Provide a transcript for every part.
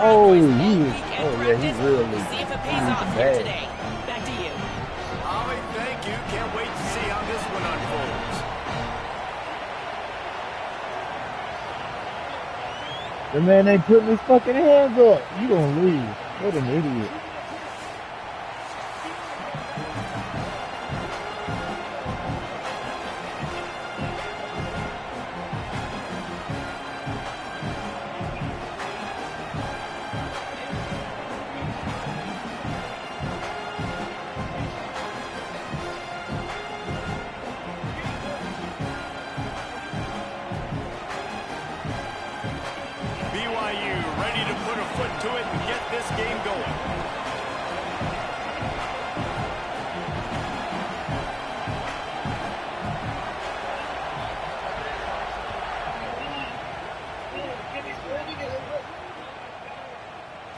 Oh, Cowboys he is. all-weekend Oh, yeah, he practice. real We'll see leaky. if it He pays leaking off here bad. today. Back to you. Ollie, thank you. Can't wait to see how this one unfolds. The man ain't putting his fucking hands up. You gonna lose. What an idiot. BYU ready to put a foot to it and get this game going.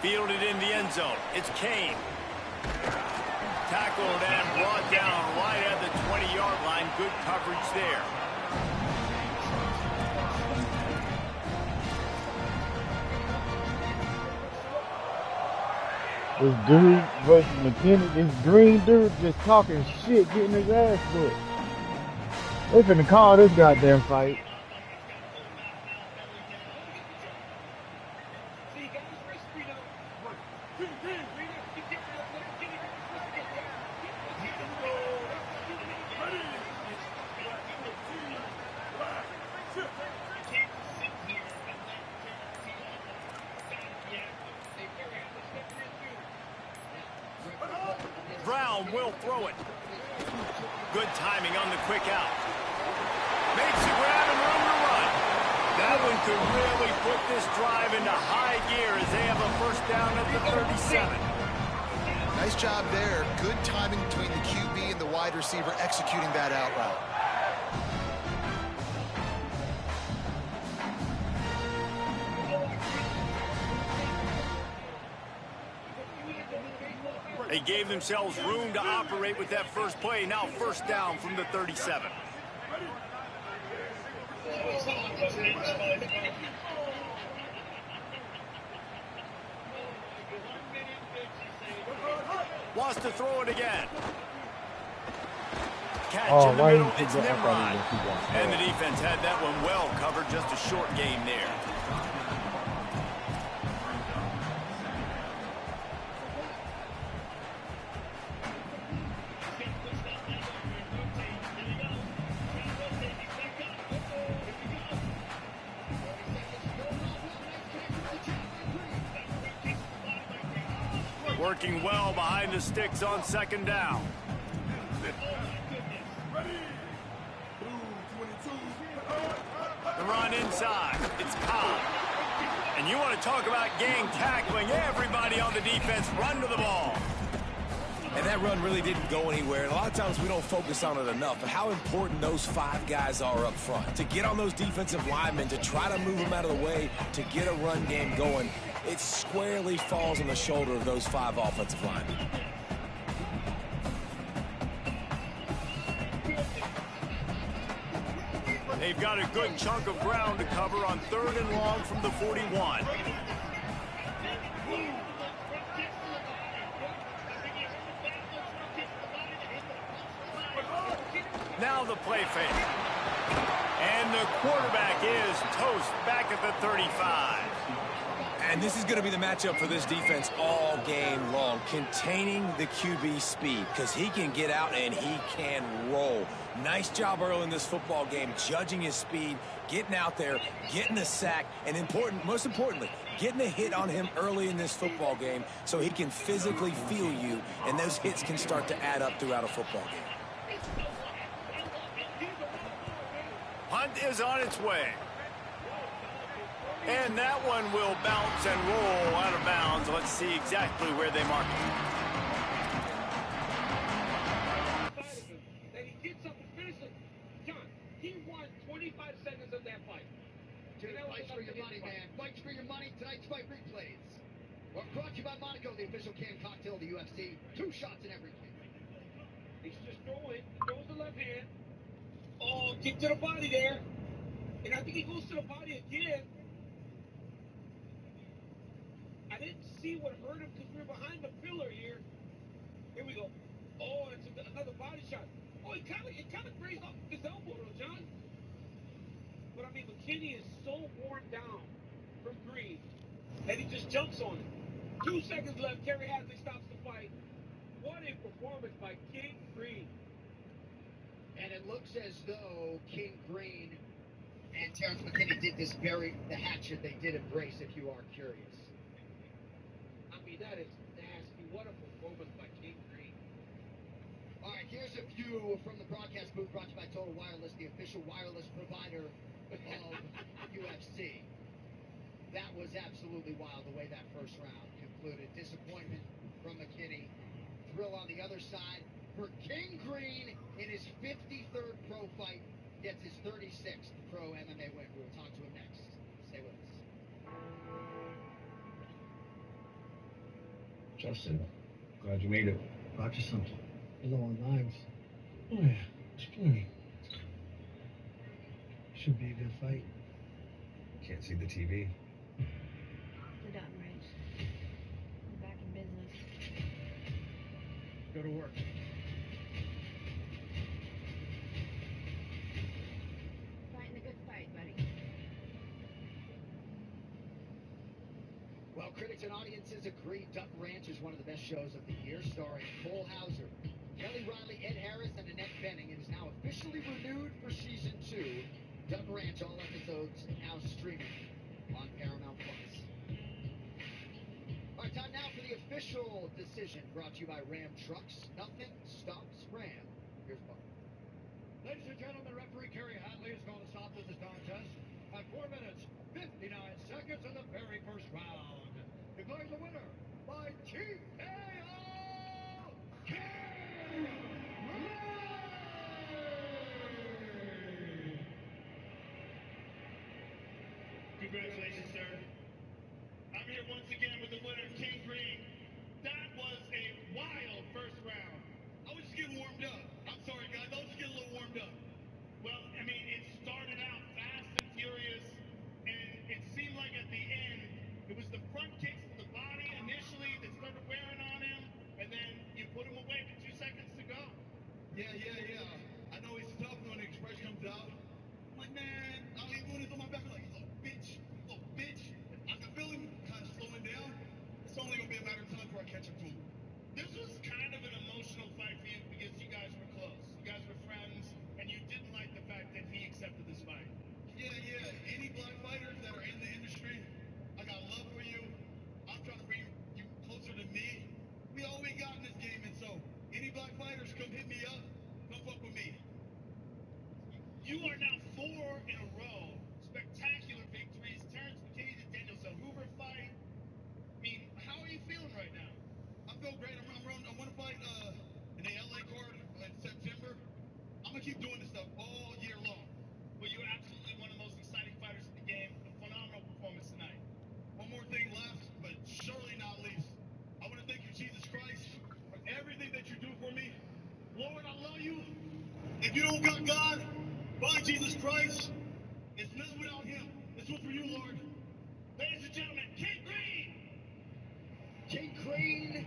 Fielded in the end zone. It's Kane. Tackled and brought down right at the 20-yard line. Good coverage there. This dude versus McKinney, this green dude just talking shit, getting his ass whooped. They finna call this goddamn fight. Brown will throw it. Good timing on the quick out. Makes a grab and room to run. That one could really put this drive into high gear as they have a first down at the 37. Nice job there. Good timing between the QB and the wide receiver executing that out route. They gave themselves room to operate with that first play. Now first down from the 37. Wants to throw it again. Catch in the why middle. you It's forget? I thought Nimrod. he was too long. And the defense had that one well covered. Just a short game there. Working well behind the sticks on second down. The run inside. It's Ncaa. And you want to talk about gang tackling. Everybody on the defense run to the ball. And that run really didn't go anywhere. And a lot of times we don't focus on it enough. But how important those five guys are up front. To get on those defensive linemen, to try to move them out of the way, to get a run game going. It squarely falls on the shoulder of those five offensive linemen. They've got a good chunk of ground to cover on 3rd and long from the 41. Now the play fake. And the quarterback is toast back at the 35. And this is going to be the matchup for this defense all game long. Containing the QB speed, because he can get out and he can roll. Nice job early in this football game, judging his speed, getting out there, getting the sack, and most importantly, getting a hit on him early in this football game so he can physically feel you, and those hits can start to add up throughout a football game. Hunt is on its way. And that one will bounce and roll out of bounds. Let's see exactly where they mark it. That he did something physically. John, he won 25 seconds of that fight. Fights for your money, man. Fights for your money. Tonight's fight replays. Well, brought to you by Monaco, the official canned cocktail of the UFC. 2 shots in every fight. He's just throwing. Throws the left hand. Oh, kick to the body there. And I think he goes to the body again. I didn't see what hurt him because we were behind the pillar here. Here we go. Oh, it's another body shot. Oh, it kind of grazed off his elbow, though, John. But, I mean, McKinney is so worn down from Green, and he just jumps on it. 2 seconds left. Kerry Hadley stops the fight. What a performance by King Green. And it looks as though King Green and Terrence McKinney did this the hatchet they did embrace, if you are curious. I mean, that is nasty. What a performance by King Green. All right, here's a view from the broadcast booth brought to you by Total Wireless, the official wireless provider of UFC. That was absolutely wild, the way that first round concluded. Disappointment from McKinney. Thrill on the other side for King Green in his 53rd pro fight. Gets his 36th pro MMA win. We will talk to him next. Stay with us. Justin, glad you made it. Brought you something. Long lines. Oh yeah, it's plenty. Should be a good fight. Can't see the TV. We're done, right? We're back in business. Go to work. Fighting the good fight, buddy. Well, critics and audiences agree Duck Ranch is one of the best shows of the year, starring Cole Hauser, Kelly Riley, Ed Harris, and Annette Bening. It is now officially renewed for season 2. Duck Ranch, all episodes now streaming on Paramount Plus. All right, time now for the official decision brought to you by Ram Trucks. Nothing stops Ram. Here's Bob. Ladies and gentlemen, referee Kerry Hadley is going to stop this contest at 4 minutes, 59 seconds in the very first round. Declaring the winner by TKO, Congratulations, sir. I'm here once again with the winner, King Green. That was a wild first round. I was just getting warmed up. I'm sorry, guys. I was just getting a little warmed up. Well, I mean, it started out fast and furious, and it seemed like at the end, it was the front kicks to the body initially that started wearing on him, and then you put him away with 2 seconds to go. Yeah. I know it's tough when the express comes out. I'm like, man, I'll leave doing this on my back. I'm like, you little bitch. I can feel him kind of slowing down. It's only going to be a matter of time before I catch up to him. This was kind of an emotional fight for you because you guys were close. You guys were friends, and you didn't like the fact that he accepted this fight. Yeah. Any black fighters that are in the industry, I got love for you. I'm trying to bring you closer to me. We all we got in this game, and so any black fighters, come hit me up. Come fuck with me. You are now 4 in a row. Spectacular victories. Terrence McKinney, the Danielson Hoover fight. I mean, how are you feeling right now? I feel great. I want to fight in the LA card in September. I'm gonna keep doing this stuff all year long. Well, you're absolutely one of the most exciting fighters in the game. A phenomenal performance tonight. One more thing left, but surely not least. I want to thank you, Jesus Christ, for everything that you do for me. Lord, I love you. If you don't got God, find Jesus Christ. It's nothing without him. This one's for you, Lord. Ladies and gentlemen, King Green! King Green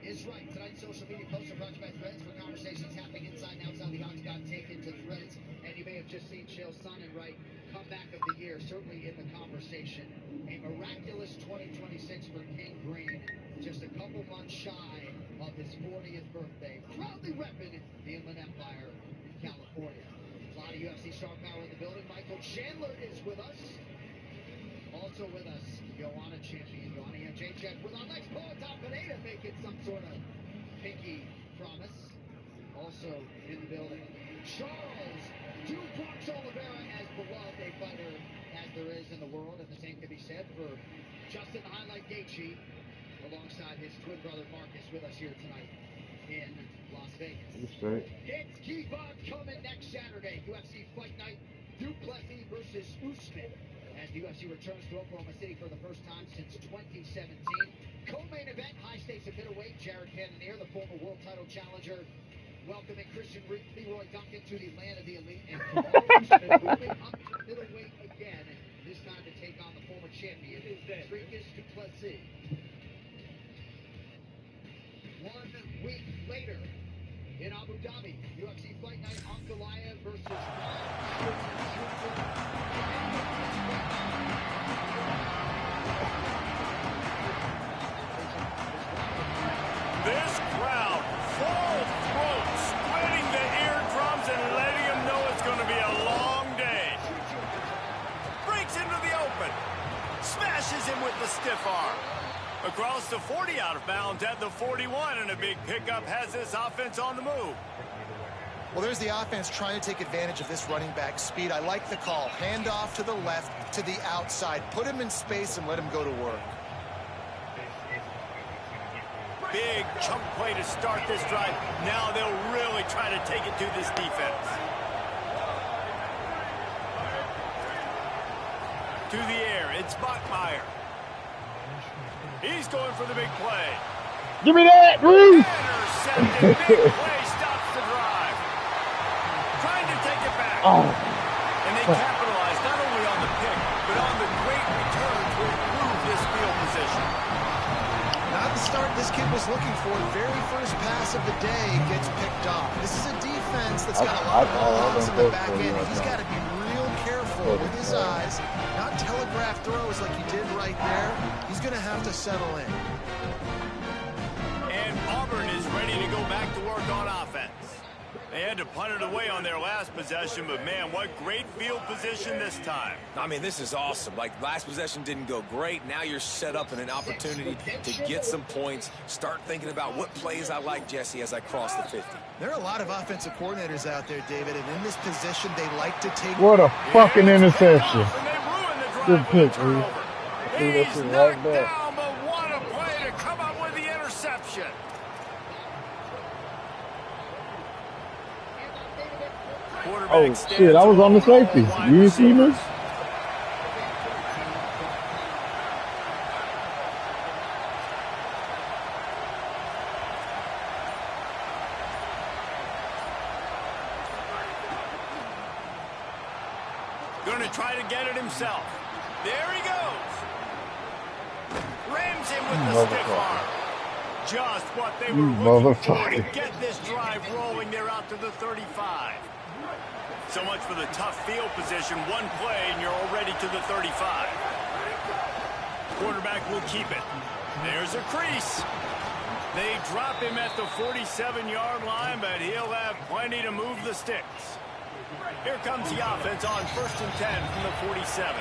is right. Tonight's social media posts are brought to you by Threads for conversations happening inside and outside the octagon. Take into Threads, and you may have just seen Chael Sonnen write comeback of the year, certainly in the conversation. A miraculous 2026 for King Green, just a couple months shy of his 40th birthday, proudly repping the Inland Empire in California. A lot of UFC star power in the building. Michael Chandler is with us. Also with us, Joanna champion, Joanna Ncaa with our next poet, Tom Pineda, making some sort of pinky promise. Also in the building, Charles Duplex Oliveira, as beloved a fighter as there is in the world, and the same can be said for Justin Highlight Gaethje, alongside his twin brother Marcus, with us here tonight in Las Vegas. It's keep on coming next Saturday, UFC Fight Night, Duplessis versus Usman, as the UFC returns to Oklahoma City for the first time since 2017. Co-main event, high stakes at middleweight, Jared Cannonier, the former world title challenger, welcoming Christian Leroy Duncan to the land of the elite, and Usman moving up to middleweight again, this time to take on the former champion, Dricus Duplessis. 1 week later in Abu Dhabi, UFC Fight Night, Ncaa versus This crowd, full throat, splitting the eardrums and letting them know it's going to be a long day. Breaks into the open. Smashes him with the stiff arm. Across the 40 out of bounds at the 41, and a big pickup has this offense on the move. Well, there's the offense trying to take advantage of this running back speed. I like the call. Hand off to the left, to the outside. Put him in space and let him go to work. Big chunk play to start this drive. Now they'll really try to take it to this defense. To the air, it's Bachmeier. He's going for the big play. Give me that, Reese! Intercepted. Big play stops the drive. Trying to take it back. Oh. And they capitalize not only on the pick, but on the great return to improve this field position. Not the start this kid was looking for. Very first pass of the day gets picked off. This is a defense that's got a lot of balls in the back end. He's got to be real careful with his eyes. Not telegraph throws like he did right there. He's going to have to settle in. And Auburn is ready to go back to work on offense. They had to punt it away on their last possession, but man, what great field position this time. I mean, this is awesome. Like, last possession didn't go great. Now you're set up in an opportunity to get some points. Start thinking about what plays I like, Jesse, as I cross the 50. There are a lot of offensive coordinators out there, David, and in this position, they like to take... What a fucking interception. Good pick, Reese. He's knocked down, but what a play to come up with the interception. Oh, shit, I was on the safety. You didn't see me? Going to try to get it himself. There he goes. Rams him with the stiff arm. Just what they were looking for to get this drive rolling. They're out to the 35. So much for the tough field position. One play and you're already to the 35. Quarterback will keep it. There's a crease. They drop him at the 47-yard line, but he'll have plenty to move the sticks. Here comes the offense on 1st and 10 from the 47.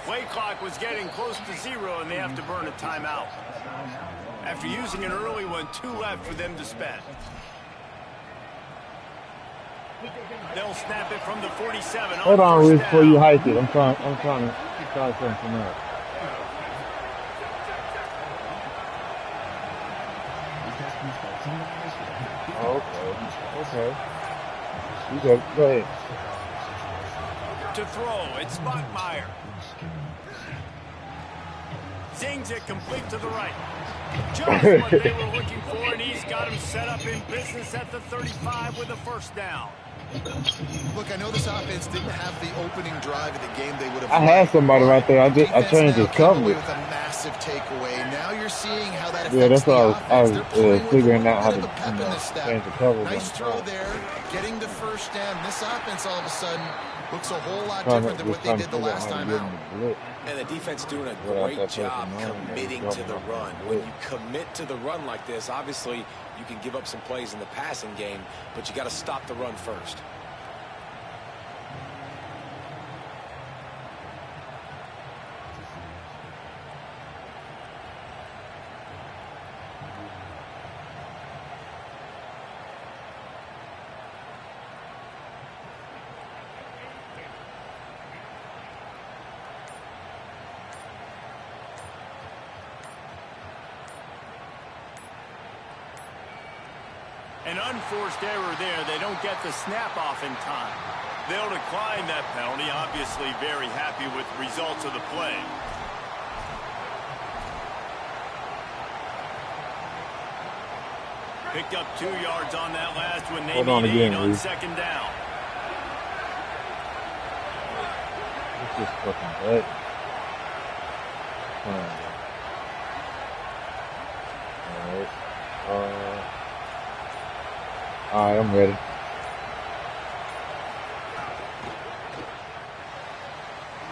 Play clock was getting close to 0, and they have to burn a timeout. After using an early one, 2 left for them to spend. They'll snap it from the 47. Hold on, Reese, before you hike it. I'm trying to try something out. Okay. You go ahead. To throw, it's Bachmeier. Zings it complete to the right. Just what they were looking for, and he's got him set up in business at the 35 with a first down. Look, I know this offense didn't have the opening drive of the game they would have. I had somebody right there. I changed his coverage. With a massive takeaway. Now you're seeing how that affects that's why I was figuring out how to change the coverage. Nice throw there, getting the first down. This offense all of a sudden looks a whole lot different than what they did the last time out. And the defense doing a great job committing to the run. When you commit to the run like this, obviously you can give up some plays in the passing game, but you got to stop the run first. An unforced error there. They don't get the snap off in time. They'll decline that penalty. Obviously very happy with the results of the play. Picked up 2 yards on that last one. They need 8 on second down. This is fucking bad. Alright, I'm ready.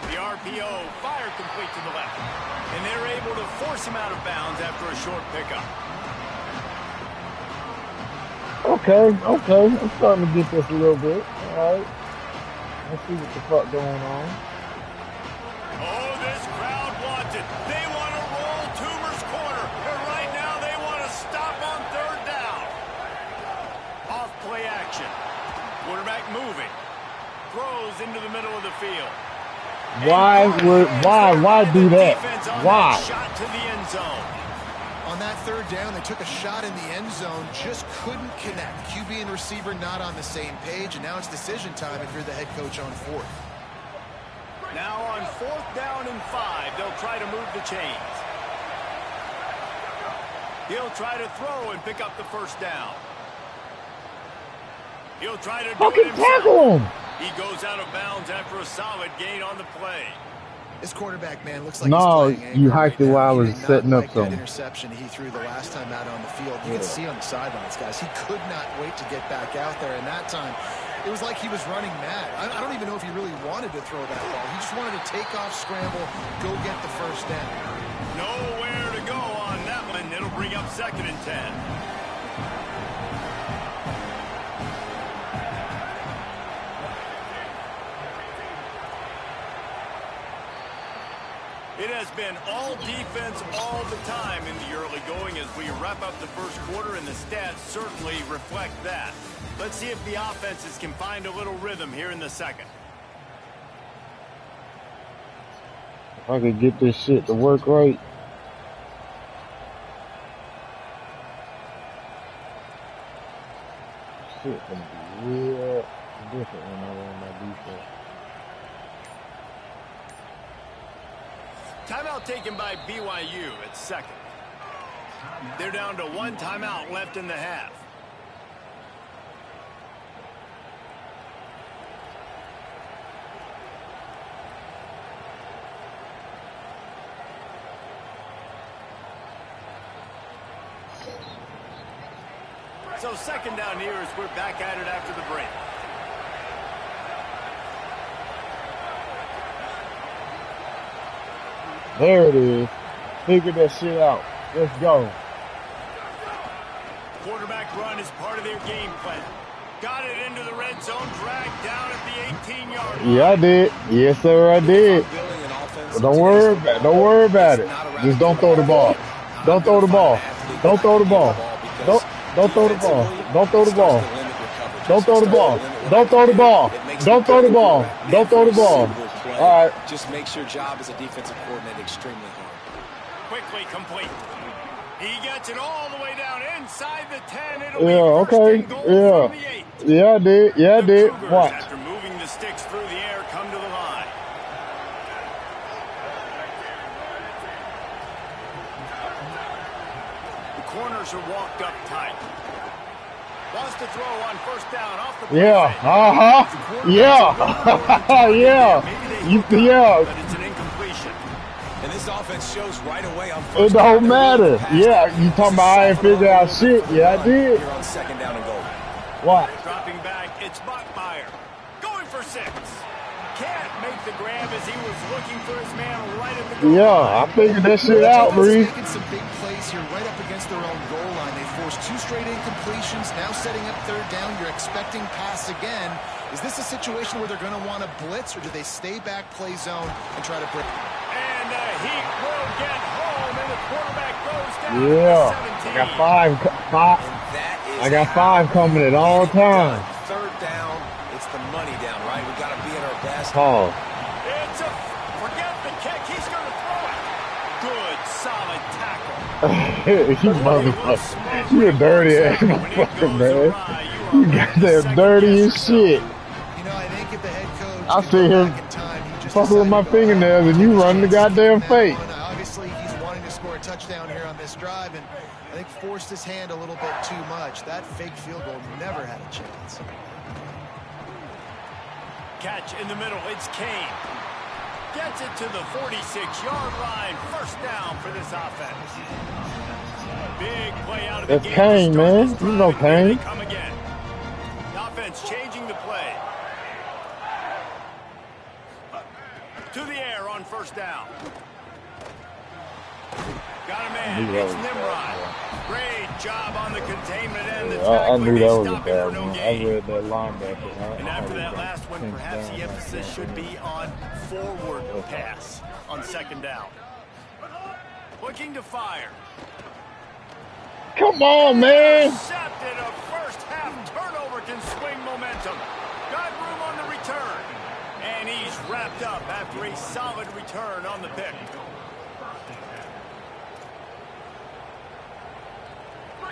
The RPO fired complete to the left. And they're able to force him out of bounds after a short pickup. Okay. I'm starting to get this a little bit. Alright. Let's see what the fuck going on. Oh, this crowd wants it. They want to roll Toomer's corner. And right now they want to stop on third down. Off play action. Quarterback moving. Throws into the middle of the field. Why do that? Why? Shot to the end zone. On that third down, they took a shot in the end zone, just couldn't connect. QB and receiver not on the same page, and now it's decision time if you're the head coach on fourth. Now on 4th down and 5, they'll try to move the chains. He'll try to throw and pick up the first down. He'll try to do it himself. Tackle him. He goes out of bounds after a solid gain on the play. This quarterback, man, looks like no, he's playing you hiked it while I was setting up something. That interception he threw the last time out on the field. You can see on the sidelines, guys, he could not wait to get back out there. And that time, it was like he was running mad. I don't even know if he really wanted to throw that ball. He just wanted to take off, scramble, go get the first down. Nowhere to go on that one. It'll bring up 2nd and 10. It has been all defense all the time in the early going as we wrap up the first quarter, and the stats certainly reflect that. Let's see if the offenses can find a little rhythm here in the second. If I could get this shit to work right. Shit gonna be real different when I run my defense. Timeout taken by BYU at 2nd. They're down to 1 timeout left in the half. So 2nd down here as we're back at it after the break. There it is. Figure that shit out. Let's go. Quarterback run is part of their game plan. Got it into the red zone, dragged down at the 18-yard line. Yeah, I did. Yes, sir, I did. Don't worry about it. Just don't throw the ball. Don't throw the ball. Don't throw the ball. Don't throw the ball. Don't throw the ball. Don't throw the ball. Don't throw the ball. Don't throw the ball. Don't throw the ball. All right. Just makes your job as a defensive coordinator extremely hard. Quickly complete. He gets it all the way down inside the 10. Yeah, I did. Yeah, I did. Watch. After moving the sticks through the air, come to the line. The corners are walked up tight. Wants to throw on 1st down off the But it's an incompletion. And this offense shows right away on 1st down. It don't matter. Yeah, you talking about I ain't figure out shit. Yeah, I did. Here on 2nd down and goal. What? Dropping back, it's Bachmeier. Going for 6. Can't make the grab as he was looking for his man right at the goal. Yeah, I figured that shit out, Reese. Making some big plays here right up against their own goal line. They forced 2 straight incompletions. Now setting up 3rd down. You're expecting pass again. Is this a situation where they're going to want to blitz, or do they stay back, play zone, and try to break? And he will get home, and the quarterback goes down. Yeah, I got five. I got 5 coming at all times. 3rd down, it's the money down, right? We got to be at our best. Paul. Forget the kick. He's going to throw it. Good, solid tackle. You motherfucker. You a dirty ass motherfucker, man. You got that dirty as shit. You know, I think if the head coach I could see go him back in time, he just fucking with my decided to go fingernails and you run the goddamn fake. Obviously, he's wanting to score a touchdown here on this drive, and I think forced his hand a little bit too much. That fake field goal never had a chance. Catch in the middle. It's Kane. Gets it to the 46-yard line. First down for this offense. Big play out of the game. That's Kane, man. You know Kane. Come again. The offense changing the play. To the air on first down. Got a man. It's Nimrod. Great job on the containment and the tackle. I knew that was a bad one. I read that linebacker. And after that last one, perhaps the emphasis should be on forward pass on second down. Looking to fire. Come on, man. Intercepted. A first half turnover can swing momentum. Got room on the return. And he's wrapped up after a solid return on the pick.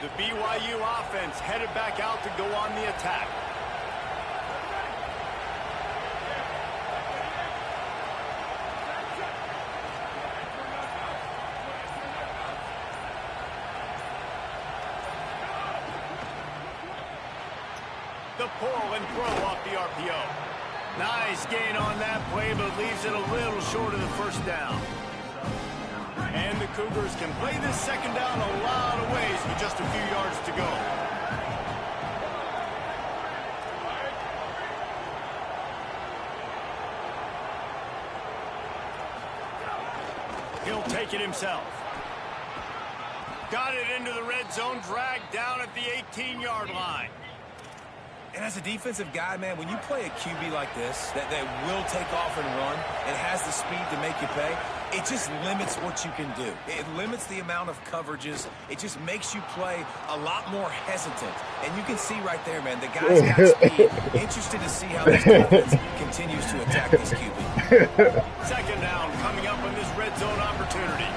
The BYU offense headed back out to go on the attack. The pull and throw off the RPO. Nice gain on that play, but leaves it a little short of the first down. And the Cougars can play this second down a lot of ways with just a few yards to go. He'll take it himself. Got it into the red zone, dragged down at the 18-yard line. And as a defensive guy, man, when you play a QB like this, that will take off and run and has the speed to make you pay, it just limits what you can do. It limits the amount of coverages. It just makes you play a lot more hesitant. And you can see right there, man, the guy's got speed. Interested to see how this defense continues to attack this QB. Second down coming up on this red zone opportunity.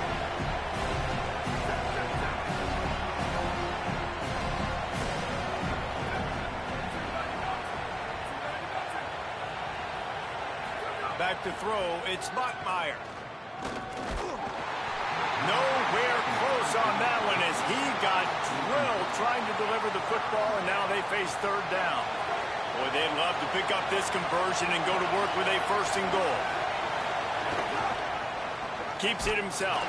Back to throw, it's Bachmeier. Nowhere close on that one as he got drilled trying to deliver the football, and now they face third down. Boy, they'd love to pick up this conversion and go to work with a first and goal. Keeps it himself.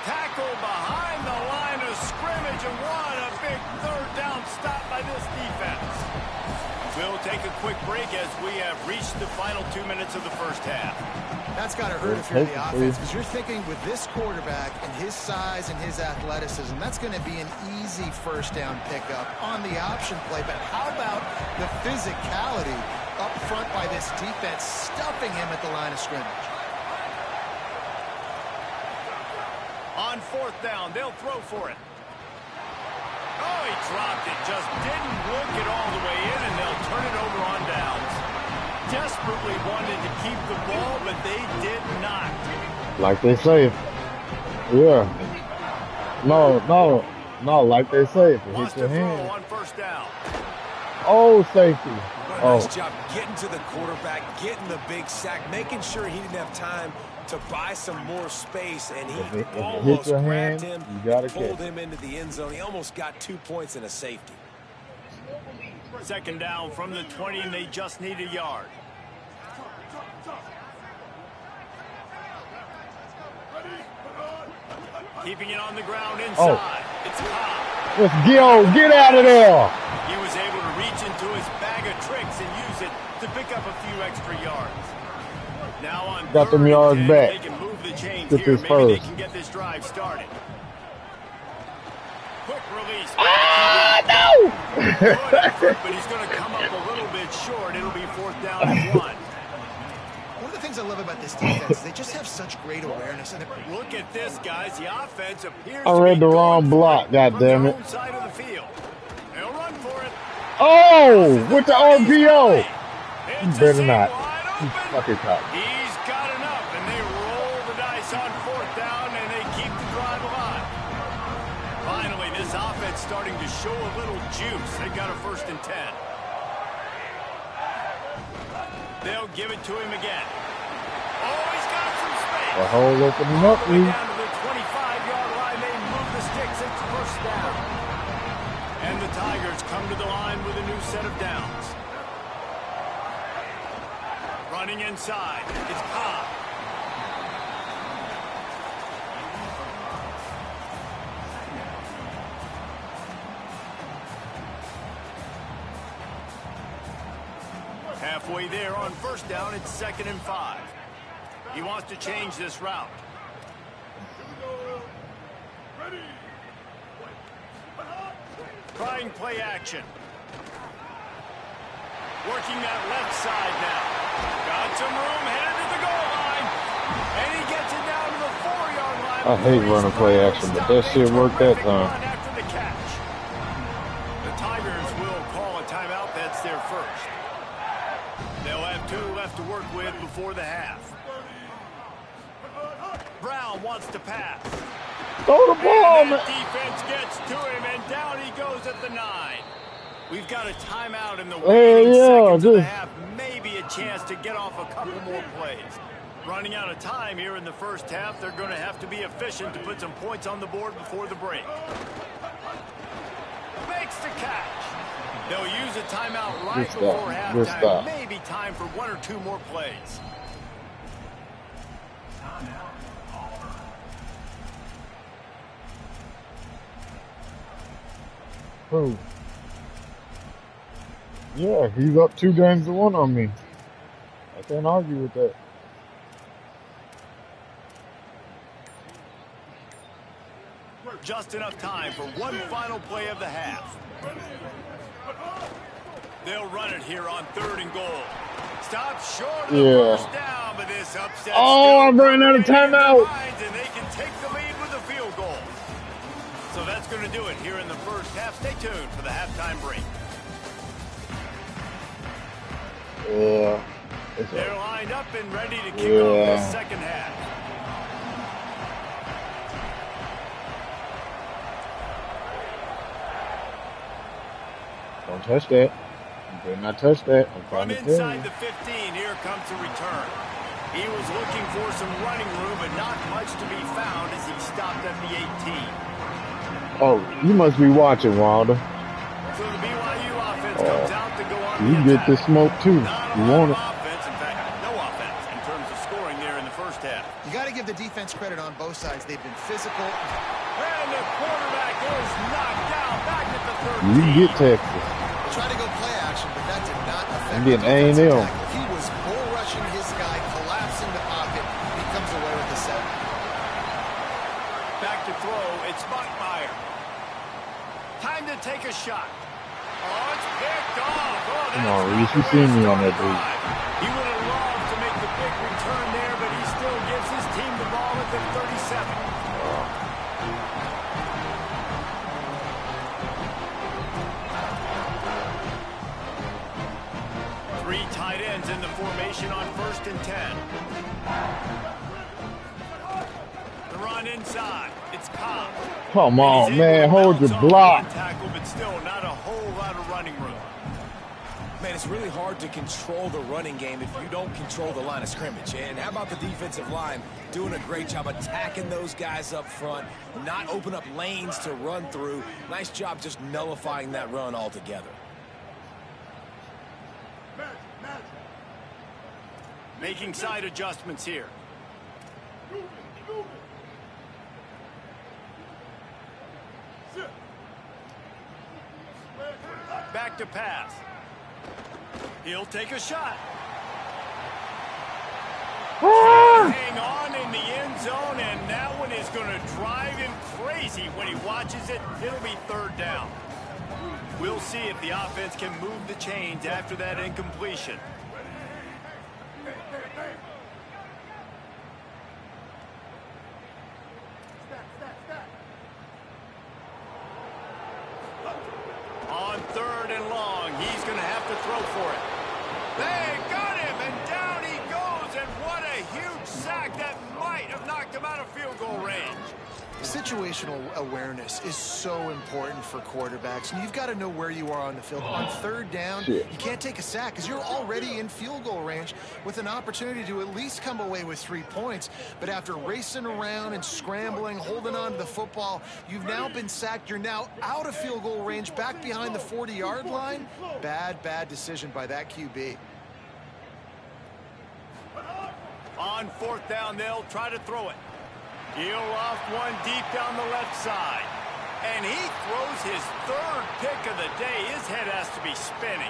Tackle behind the line of scrimmage, and what a big third down stop by this defense. We'll take a quick break as we have reached the final 2 minutes of the first half. That's got to hurt if you're the offense, because you're thinking with this quarterback and his size and his athleticism, that's going to be an easy first down pickup on the option play. But how about the physicality up front by this defense, stuffing him at the line of scrimmage? On fourth down, they'll throw for it. Oh, he dropped it. Just didn't look it all the way in, and they'll turn it over on downs. Desperately wanted to keep the ball, but they did not. Like they say. Yeah. No, like they say. Hit your hand. On first down. Oh, safety. Nice job getting to the quarterback, getting the big sack, making sure he didn't have time to buy some more space, and he almost grabbed him, pulled him into the end zone. He almost got 2 points and a safety. Second down from the 20, and they just need a yard. Keeping it on the ground inside. It's Ncaa. Let's go. Get out of there. He was able to reach into his bag of tricks and use it to pick up a few extra yards. Now on got them yards back. They can move the chains get here. This Maybe first. They can get this drive started. Quick release. No! Good effort, but he's going to come up a little bit short. It'll be fourth down and 1. One of the things I love about this defense, they just have such great awareness. And look at this, guys. The offense appears I read the wrong block, goddammit. Side of the field. They'll run for it. Oh, with the RPO. You better not. You fucking top. He's got enough, and they roll the dice on fourth down, and they drive alive. Finally, this offense starting to show a little juice. They got a 1st and 10. They'll give it to him again. Oh, he's got some space. The hole opening up, Reese. Down to the 25-yard line. They move the sticks. It's 1st down. And the Tigers come to the line with a new set of downs. Running inside. It's Ncaa. Halfway there on 1st down, it's 2nd and 5. He wants to change this route. Trying play action. Working that left side now. Got some room, headed to the goal line. And he gets it down to the 4-yard line. I hate running play action, but that shit worked that time. After the catch. The Tigers will call a timeout. That's their 1st. They'll have 2 left to work with before the half. Brown wants to pass. Throw the ball, man. Defense gets to him, and down he goes at the 9. We've got a timeout in the seconds of the half. Maybe a chance to get off a couple more plays. Running out of time here in the 1st half. They're going to have to be efficient to put some points on the board before the break. Makes the catch. They'll use a timeout right before halftime. Maybe time for 1 or 2 more plays. Oh. Yeah, he's up 2 games to 1 on me. I can't argue with that. Just enough time for 1 final play of the half. They'll run it here on 3rd and goal. Stop short of the 1st down, but this upset. Oh, I'm running out of timeout. And they can take the lead with a field goal. So that's going to do it here in the 1st half. Stay tuned for the halftime break. They're lined up and ready to kick off the 2nd half. Don't touch that. You better not touch that. I'm trying to tell you. From inside the 15, here comes a return. He was looking for some running room, but not much to be found as he stopped at the 18. Oh, you must be watching, Wilder. So the BYU offense comes out to go on you the get the smoke too. You want it. Offense, in fact, no offense in terms of scoring there in the 1st half. You got to give the defense credit on both sides. They've been physical. And the quarterback is knocked down back at the 13. You can get Texas. Try to go play action, but that did not affect I'm getting A&M. He was bull rushing his guy, collapsing the pocket. He comes away with the 7. Back to throw. It's Buckmeyer. Time to take a shot. Oh, it's picked off. Oh, come on, Reese. You seen me on that dude. He would have loved to make the big return there, but he still gives his team the ball at the 37. 3 tight ends in the formation on 1st and 10. The run inside. It's Ncaa. Come on, man. Hold your block. Tackle, but still not a whole lot of running room. Man, it's really hard to control the running game if you don't control the line of scrimmage. And how about the defensive line doing a great job attacking those guys up front, not open up lanes to run through. Nice job just nullifying that run altogether. Making side adjustments here. Back to pass. He'll take a shot. Hang on in the end zone, and that one is going to drive him crazy when he watches it. It'll be 3rd down. We'll see if the offense can move the chains after that incompletion. On 3rd and long, he's going to have to throw for it. They got him, and down he goes, and what a huge sack that might have knocked him out of field goal range. situational awareness is so important for quarterbacks, and you've got to know where you are on the field. On third down, you can't take a sack because you're already in field goal range with an opportunity to at least come away with 3 points. But after racing around and scrambling, holding on to the football, you've now been sacked. You're now out of field goal range, back behind the 40-yard line. Bad decision by that QB. On fourth down, they'll try to throw it. He'll off one deep down the left side. And he throws his third pick of the day. His head has to be spinning.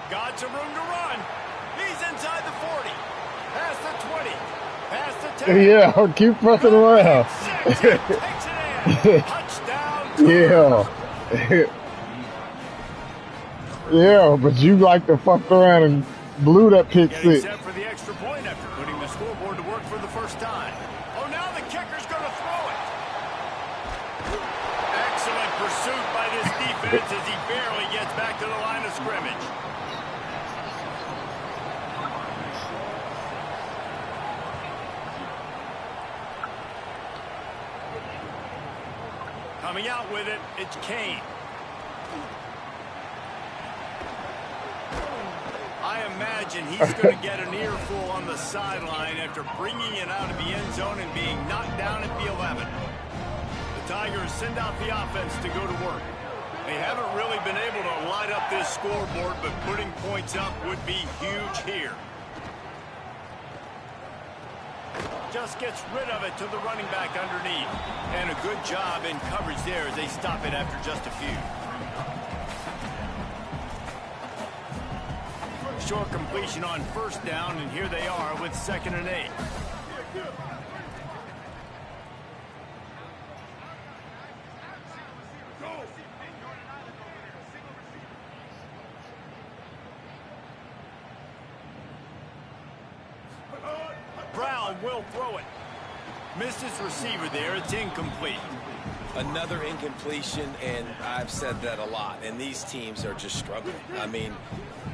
Got some room to run. He's inside the 40. Past the 20. Past the 10. Yeah, keep pressing around. Takes it in. Touchdown. Yeah. Yeah, but you like to fuck around and blew that pick six. Set for the extra point after putting the scoreboard to work for the first time. Oh, now the kicker's going to throw it. Excellent pursuit by this defense as he barely gets back to the line of scrimmage. Coming out with it, it's Kane. I imagine he's going to get an earful on the sideline after bringing it out of the end zone and being knocked down at the 11. The Tigers send out the offense to go to work. They haven't really been able to light up this scoreboard, but putting points up would be huge here. Just gets rid of it to the running back underneath. And a good job in coverage there as they stop it after just a few. Short completion on first down, and here they are with 2nd and 8. Brown will throw it. Missed his receiver there. It's incomplete. Another incompletion, and I've said that a lot, and these teams are just struggling. I mean,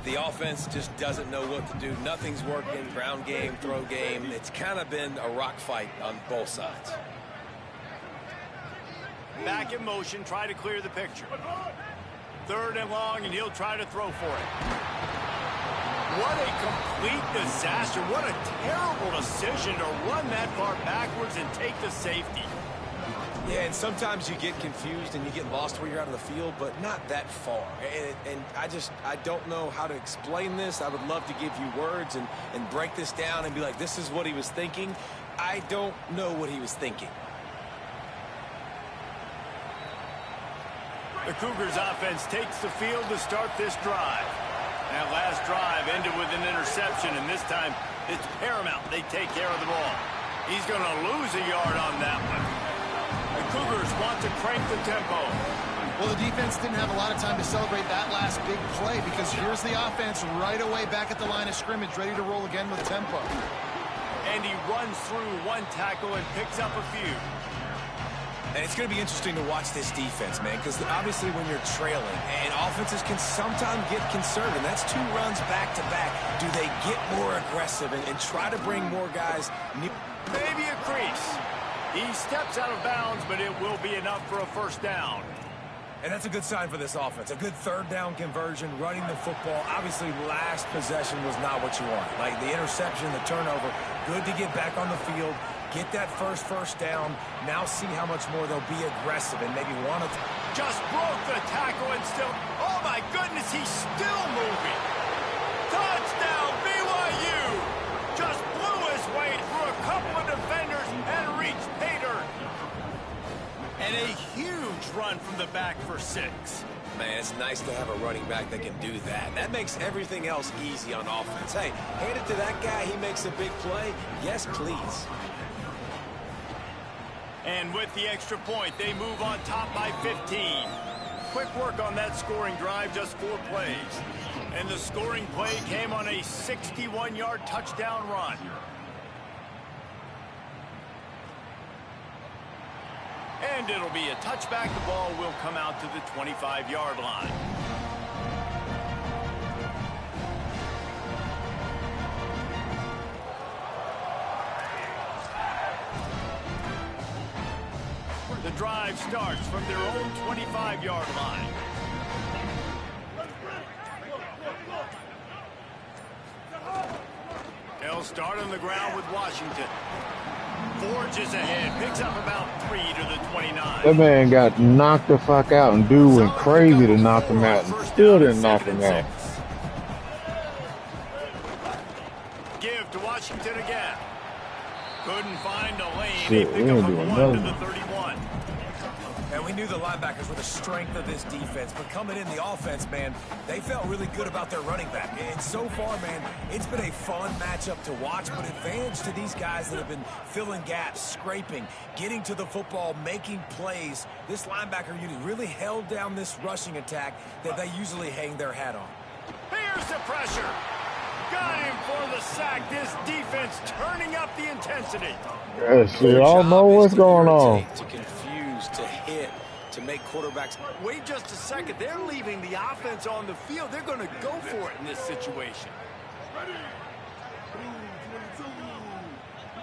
the offense just doesn't know what to do. Nothing's working. Ground game, throw game. It's kind of been a rock fight on both sides. Back in motion, try to clear the picture. 3rd and long, and he'll try to throw for it. What a complete disaster. What a terrible decision to run that far backwards and take the safety. Yeah, and sometimes you get confused and you get lost where you're out of the field, but not that far. And I don't know how to explain this. I would love to give you words and break this down and be like, this is what he was thinking. I don't know what he was thinking. The Cougars offense takes the field to start this drive. That last drive ended with an interception, and this time it's paramount they take care of the ball. He's going to lose a yard on that one. The Cougars want to crank the tempo. Well, the defense didn't have a lot of time to celebrate that last big play because here's the offense right away back at the line of scrimmage, ready to roll again with tempo. And he runs through one tackle and picks up a few. And it's going to be interesting to watch this defense, man, because obviously when you're trailing, and offenses can sometimes get conservative. That's 2 runs back-to-back. Do they get more aggressive and try to bring more guys? Maybe a crease. He steps out of bounds, but it will be enough for a first down. And that's a good sign for this offense. A good 3rd down conversion, running the football. Obviously, last possession was not what you want. Like the interception, the turnover, good to get back on the field, get that first down. Now see how much more they'll be aggressive and maybe want to. Just broke the tackle and still, oh my goodness, he's still moving. Touchdown, BYU. Just blew his way through a couple of defenders and reached pay dirt. And a huge run from the back for 6. Man, it's nice to have a running back that can do that. That makes everything else easy on offense. Hey, hand it to that guy. He makes a big play. Yes, please. And with the extra point, they move on top by 15. Quick work on that scoring drive, just 4 plays. And the scoring play came on a 61-yard touchdown run. And it'll be a touchback. The ball will come out to the 25-yard line. The drive starts from their own 25-yard line. They'll start on the ground with Washington. Forges ahead, picks up about 3 to the 29. That man got knocked the fuck out, and dude went crazy to knock him out, and still didn't knock him out. Give to Washington again. Couldn't find a lane. Shit, They pick up from 1 to the 31. And we knew the linebackers were the strength of this defense, but coming in the offense, man, they felt really good about their running back. And so far, man, it's been a fun matchup to watch, but advantage to these guys that have been filling gaps, scraping, getting to the football, making plays. This linebacker unit really held down this rushing attack that they usually hang their hat on. Here's the pressure. Got him for the sack. This defense turning up the intensity. Yeah, shit, I don't know what's going on. To confuse, to hit, to make quarterbacks. Wait just a second. They're leaving the offense on the field. They're going to go for it in this situation. Ready?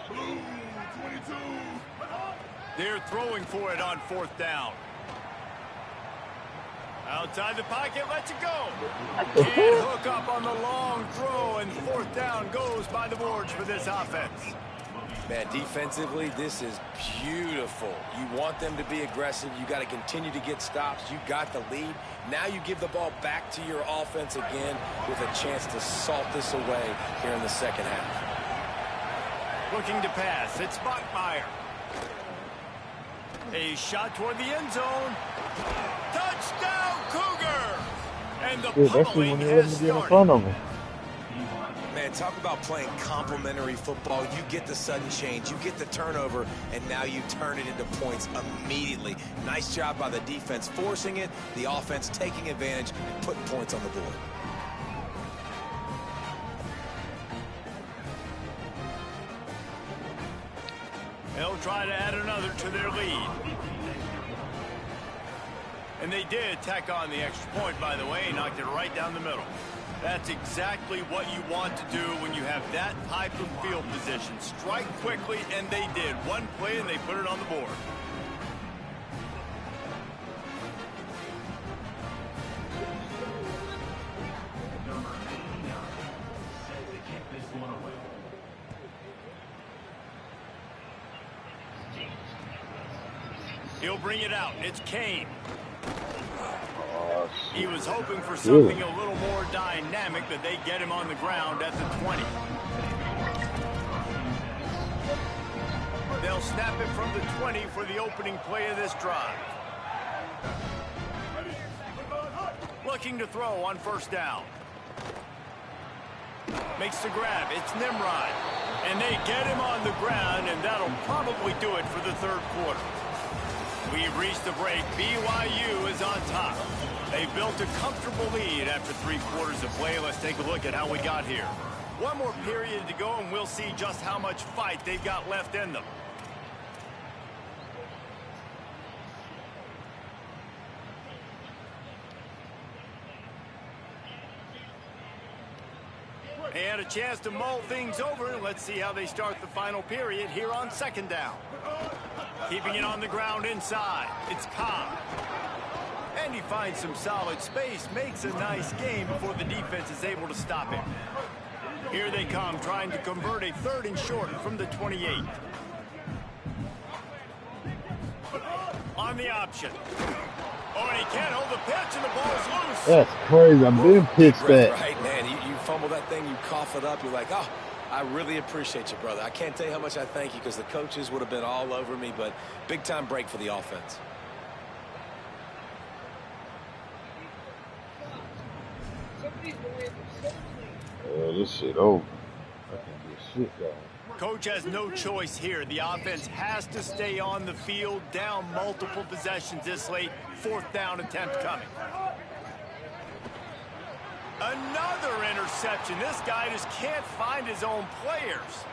Blue 22. They're throwing for it on 4th down. Outside the pocket, lets it go. Can't hook up on the long throw, and 4th down goes by the boards for this offense. Man, defensively, this is beautiful. You want them to be aggressive. You got to continue to get stops. You got the lead. Now you give the ball back to your offense again with a chance to salt this away here in the second half. Looking to pass. It's Bachmeier. A shot toward the end zone. Touchdown, Cougar! And the pummeling has started. In front of him. Man, talk about playing complementary football. You get the sudden change, you get the turnover, and now you turn it into points immediately. Nice job by the defense forcing it, the offense taking advantage and putting points on the board. They'll try to add another to their lead. And they did tack on the extra point, by the way, knocked it right down the middle. That's exactly what you want to do when you have that type of field position. Strike quickly, and they did. One play, and they put it on the board. He'll bring it out. It's Kane. He was hoping for something a little more dynamic, but they get him on the ground at the 20. They'll snap it from the 20 for the opening play of this drive. Looking to throw on 1st down. Makes the grab. It's Nimrod. And they get him on the ground, and that'll probably do it for the 3rd quarter. We've reached the break. BYU is on top. They built a comfortable lead after 3 quarters of play. Let's take a look at how we got here. One more period to go, and we'll see just how much fight they've got left in them. They had a chance to mull things over. Let's see how they start the final period here on 2nd down. Keeping it on the ground inside. It's Ncaa. And he finds some solid space, makes a nice game before the defense is able to stop him. Here they come, trying to convert a 3rd and short from the 28. On the option. Oh, and he can't hold the pitch, and the ball's loose. That's crazy. I've been pitched that. Right, man. You fumble that thing, you cough it up, you're like, oh, I really appreciate you, brother. I can't tell you how much I thank you because the coaches would have been all over me, but big-time break for the offense. This shit over. I can't get shit going. Coach has no choice here. The offense has to stay on the field, down multiple possessions this late. 4th down attempt coming. Another interception. This guy just can't find his own players.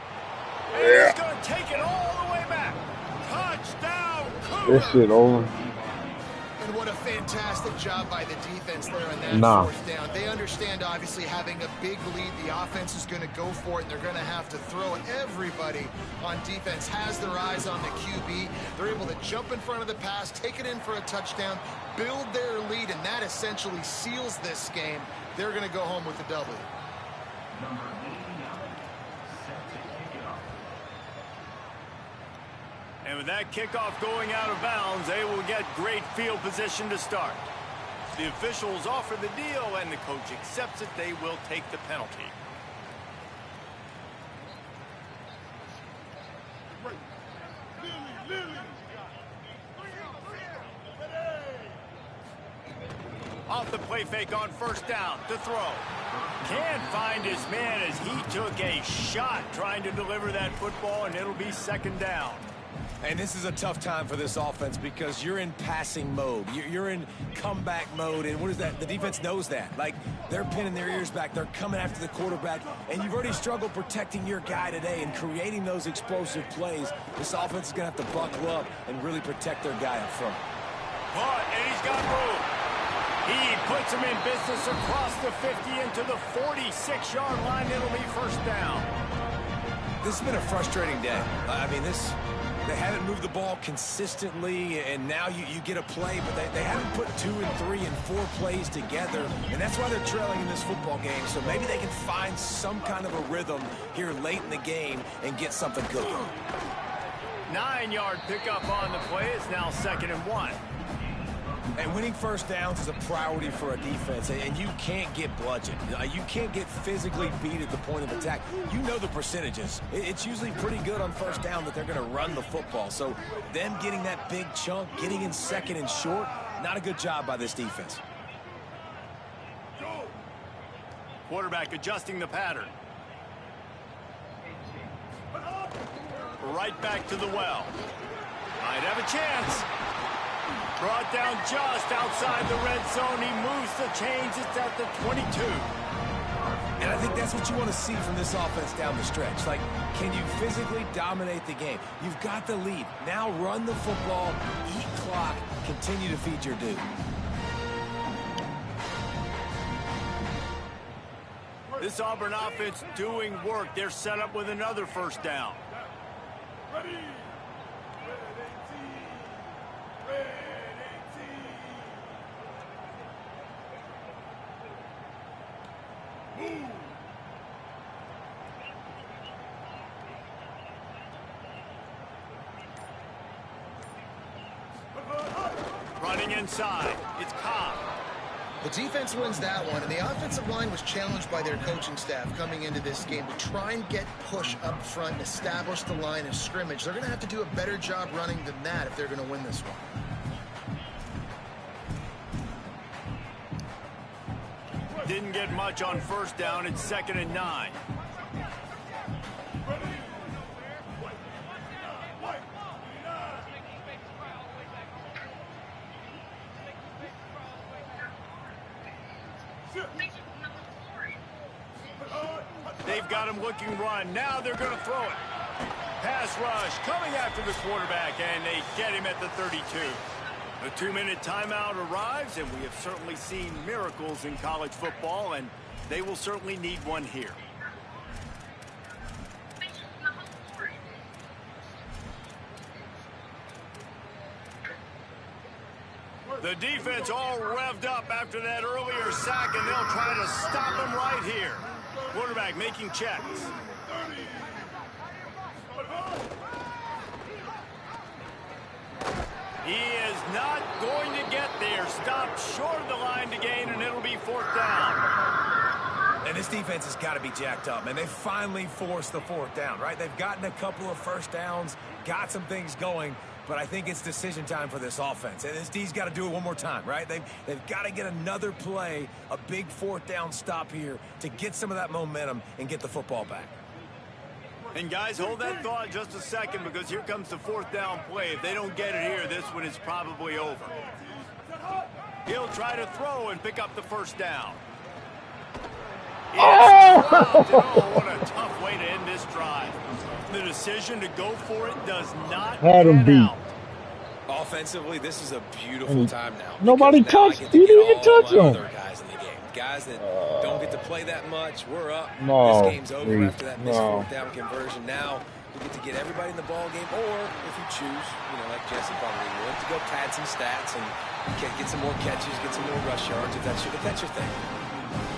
And he's going to take it all the way back. Touchdown, Cougar. This shit over. And what a fantastic job job by the defense there on that fourth down. They understand, obviously, having a big lead. The offense is going to go for it, and they're going to have to throw it. Everybody on defense has their eyes on the QB. They're able to jump in front of the pass, take it in for a touchdown, build their lead, and that essentially seals this game. They're going to go home with the W. And with that kickoff going out of bounds, they will get great field position to start. The officials offer the deal, and the coach accepts it. They will take the penalty. Off the play fake on first down to throw. Can't find his man as he took a shot trying to deliver that football, and it'll be second down. And this is a tough time for this offense because you're in passing mode. You're in comeback mode, and what is that? The defense knows that. Like, they're pinning their ears back. They're coming after the quarterback, and you've already struggled protecting your guy today and creating those explosive plays. This offense is going to have to buckle up and really protect their guy up front. But, and he's got room. He puts him in business across the 50 into the 46-yard line. It'll be first down. This has been a frustrating day. I mean, they haven't moved the ball consistently, and now you get a play, but they haven't put 2 and 3 and 4 plays together, and that's why they're trailing in this football game. So maybe they can find some kind of a rhythm here late in the game and get something cooking. 9-yard pickup on the play. It's now 2nd and 1. And winning first downs is a priority for a defense, and you can't get bludgeoned. You can't get physically beat at the point of attack. You know the percentages. It's usually pretty good on first down that they're going to run the football. So them getting that big chunk, getting in second and short, not a good job by this defense. Quarterback adjusting the pattern. Right back to the well. Might have a chance. Brought down just outside the red zone. He moves the chains. It's at the 22. And I think that's what you want to see from this offense down the stretch. Like, can you physically dominate the game? You've got the lead. Now run the football, eat clock, continue to feed your dude. This Auburn offense doing work. They're set up with another first down. Ready. Running inside, it's Ncaa. The defense wins that one, and the offensive line was challenged by their coaching staff coming into this game to try and get push up front and establish the line of scrimmage. They're going to have to do a better job running than that if they're going to win this one. Didn't get much on first down. It's 2nd and 9. They've got him looking run. Now they're going to throw it. Pass rush coming after the quarterback, and they get him at the 32. The 2-minute timeout arrives, and we have certainly seen miracles in college football, and they will certainly need one here. The defense all revved up after that earlier sack, and they'll try to stop him right here. Quarterback making checks. He is not going to get there. Stopped short of the line to gain, and it'll be 4th down. And this defense has got to be jacked up, man. They finally forced the 4th down, right? They've gotten a couple of first downs, got some things going, but I think it's decision time for this offense. And this D's got to do it one more time, right? They've got to get another play, a big 4th down stop here to get some of that momentum and get the football back. And guys, hold that thought just a second, because here comes the 4th down play. If they don't get it here, this one is probably over. He'll try to throw and pick up the first down. Oh, what a tough way to end this drive. The decision to go for it does not Had him beat. Off offensively, this is a beautiful time now. Nobody touched. He didn't even touch him. Other guys in the game, guys that don't get to play that much. We're up. No, this game's over Reese, after that missed fourth down conversion. Now we get to get everybody in the ball game, or if you choose, like Jesse probably would, to go pad some stats and get some more catches, get some more rush yards if that's your thing.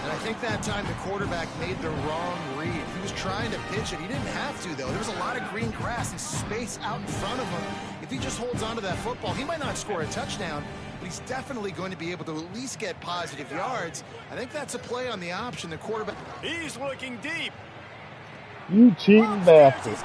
And I think that time the quarterback made the wrong read. He was trying to pitch it. He didn't have to, though. There was a lot of green grass and space out in front of him. If he just holds on to that football, he might not score a touchdown, but he's definitely going to be able to at least get positive yards. I think that's a play on the option. The quarterback. He's looking deep. You cheating bastard.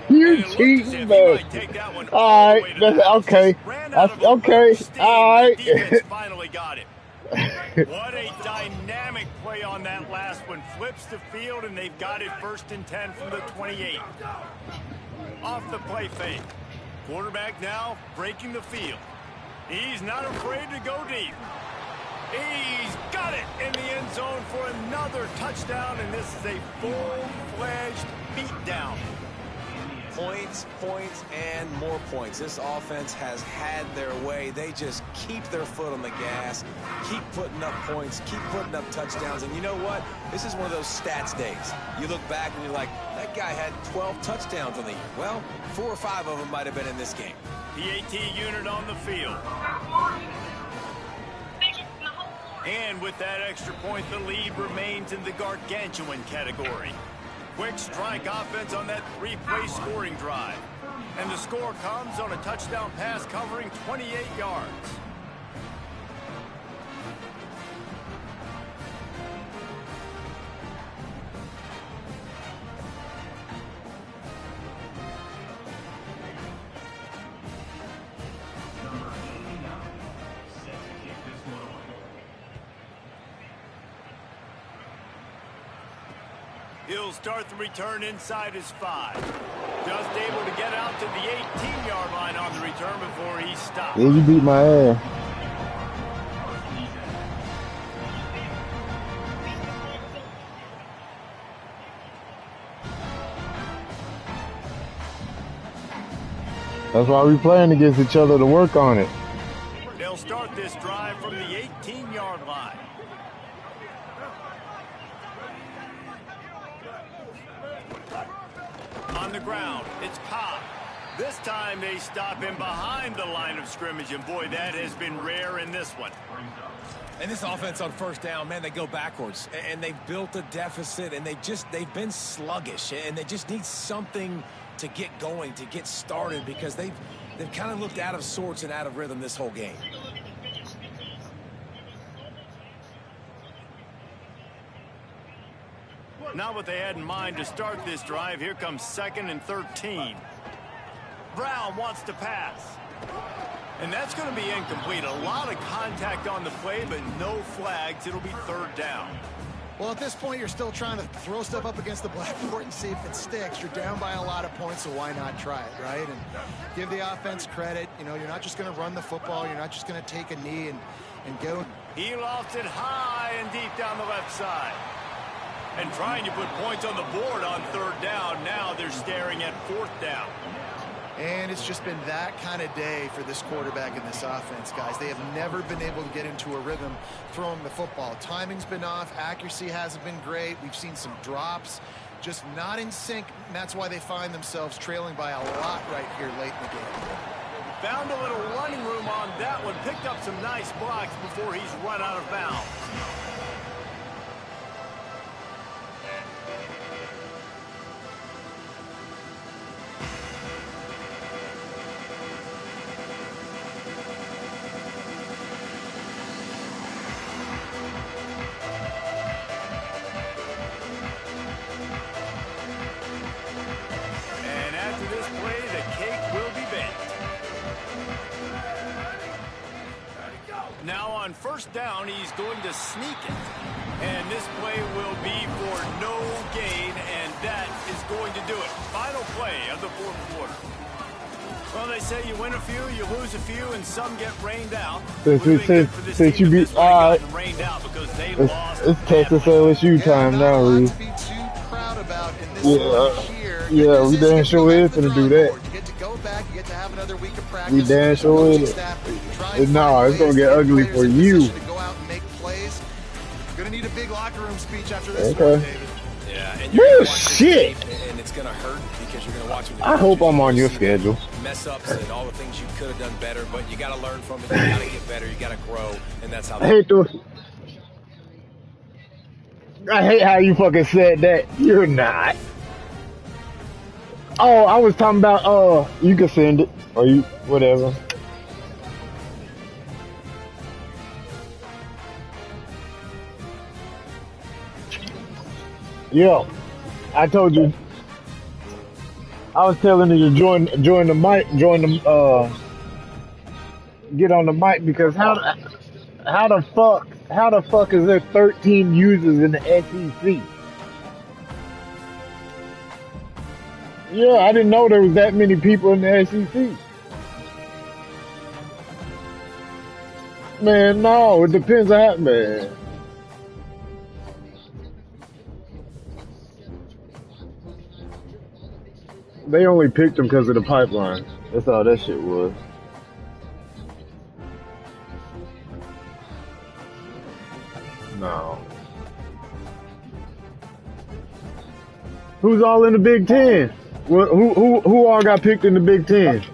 You cheating bastard. All right. That's okay. That's okay. All right. Finally got it. What a dynamic play on that last one. Flips the field, and they've got it 1st and 10 from the 28. Off the play fake. Quarterback now breaking the field. He's not afraid to go deep. He's got it in the end zone for another touchdown, and this is a full-fledged beatdown. Points, points, and more points. This offense has had their way. They just keep their foot on the gas, keep putting up points, keep putting up touchdowns. And you know what? This is one of those stats days. You look back and you're like, that guy had 12 touchdowns on the year. Well, 4 or 5 of them might have been in this game. PAT unit on the field. And with that extra point, the lead remains in the gargantuan category. Quick strike offense on that 3-play scoring drive. And the score comes on a touchdown pass covering 28 yards. He'll start the return inside his 5. Just able to get out to the 18-yard line on the return before he stopped. Yeah, you beat my ass. That's why we playing against each other to work on it. They'll start this drive from the 18-yard line. On the ground, it's Cobb. This time they stop him behind the line of scrimmage, and boy, that has been rare in this one. And this offense on 1st down, man, they go backwards. And they've built a deficit, and they've been sluggish. And they just need something to get going, to get started, because they've kind of looked out of sorts and out of rhythm this whole game. Not what they had in mind to start this drive. Here comes 2nd and 13. Brown wants to pass. And that's going to be incomplete. A lot of contact on the play, but no flags. It'll be 3rd down. Well, at this point, you're still trying to throw stuff up against the blackboard and see if it sticks. You're down by a lot of points, so why not try it, right? And give the offense credit. You know, you're not just going to run the football. You're not just going to take a knee and go. He lofts it high and deep down the left side. And trying to put points on the board on 3rd down. Now they're staring at 4th down. And it's just been that kind of day for this quarterback and this offense, guys. They have never been able to get into a rhythm throwing the football. Timing's been off. Accuracy hasn't been great. We've seen some drops, just not in sync. And that's why they find themselves trailing by a lot right here late in the game. Found a little running room on that one. Picked up some nice blocks before he's run out of bounds. Now on 1st down, he's going to sneak it. And this play will be for no gain, and that is going to do it. Final play of the 4th quarter. Well, they say you win a few, you lose a few, and some get rained out. Since you beat, rained out because they lost. It's Texas LSU time now, Reese. Yeah, we damn sure is gonna do that. You get to go back, you get to have another another week of practice. We damn sure is. No, it's gonna get ugly for you. To go out and make plays. Gonna need a big locker room speech after this one, David. Yeah, and you're gonna watch shit. And it's gonna hurt because you're gonna watch. I hope I'm on your schedule. Mess ups and all the things you could have done better, but you got to learn from it. You got to get better. You got to grow, and that's how. I hate how you fucking said that. You're not. Oh, I was talking about. You can send it or you whatever. Yo, I told you. I was telling you to join the mic, get on the mic because how the fuck is there 13 users in the SEC? Yeah, I didn't know there was that many people in the SEC. Man, no, it depends on that, man. They only picked them because of the pipeline. That's all that shit was. No. Who's all in the Big Ten? Who all got picked in the Big Ten?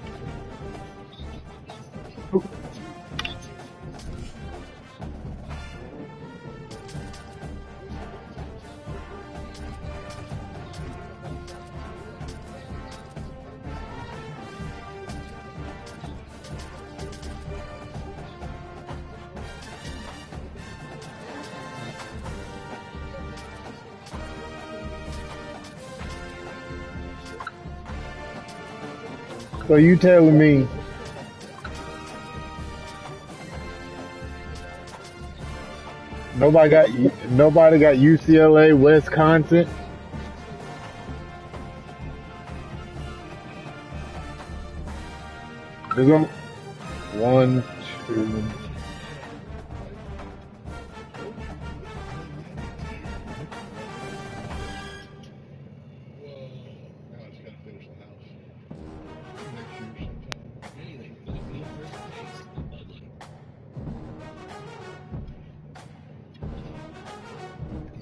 So you telling me nobody got UCLA, Wisconsin? There's only 1, 2.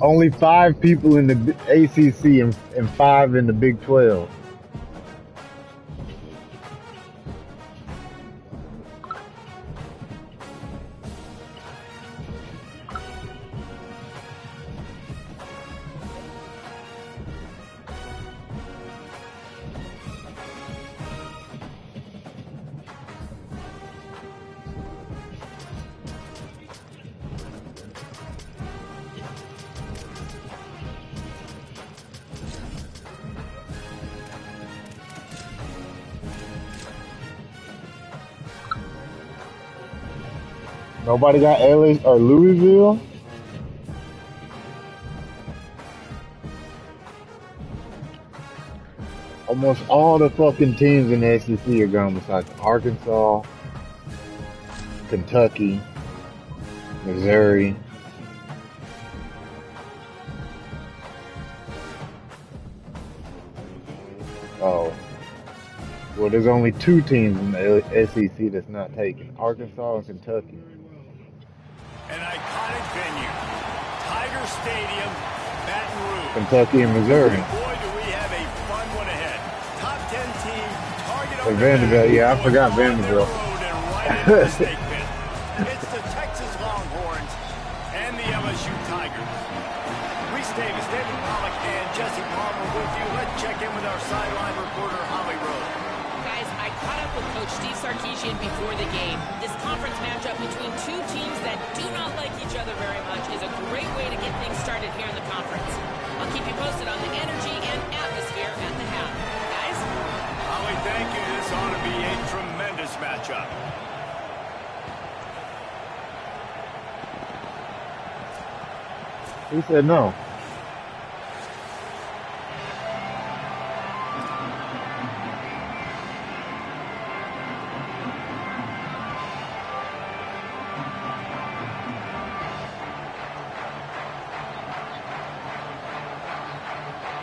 Only 5 people in the ACC and 5 in the Big 12. Nobody got LA or Louisville? Almost all the fucking teams in the SEC are gone besides Arkansas, Kentucky, Missouri. Oh. Well, there's only 2 teams in the SEC that's not taken. Arkansas and Kentucky. An iconic venue, Tiger Stadium, Baton Rouge. Kentucky and Missouri. Boy, do we have a fun one ahead. Top 10 team, target on Vanderbilt, yeah, I forgot Vanderbilt. It's the Texas Longhorns and the LSU Tigers. Reese Davis, David Pollock, and Jesse Palmer with you. Let's check in with our sideline reporter, Holly Rose. Guys, I caught up with Coach Steve Sarkisian before the game. This conference matchup between 2 teams that do not like each other very much is a great way to get things started here in the conference. I'll keep you posted on the energy and atmosphere at the half. Guys? Holly, thank you. This ought to be a tremendous matchup. He said no.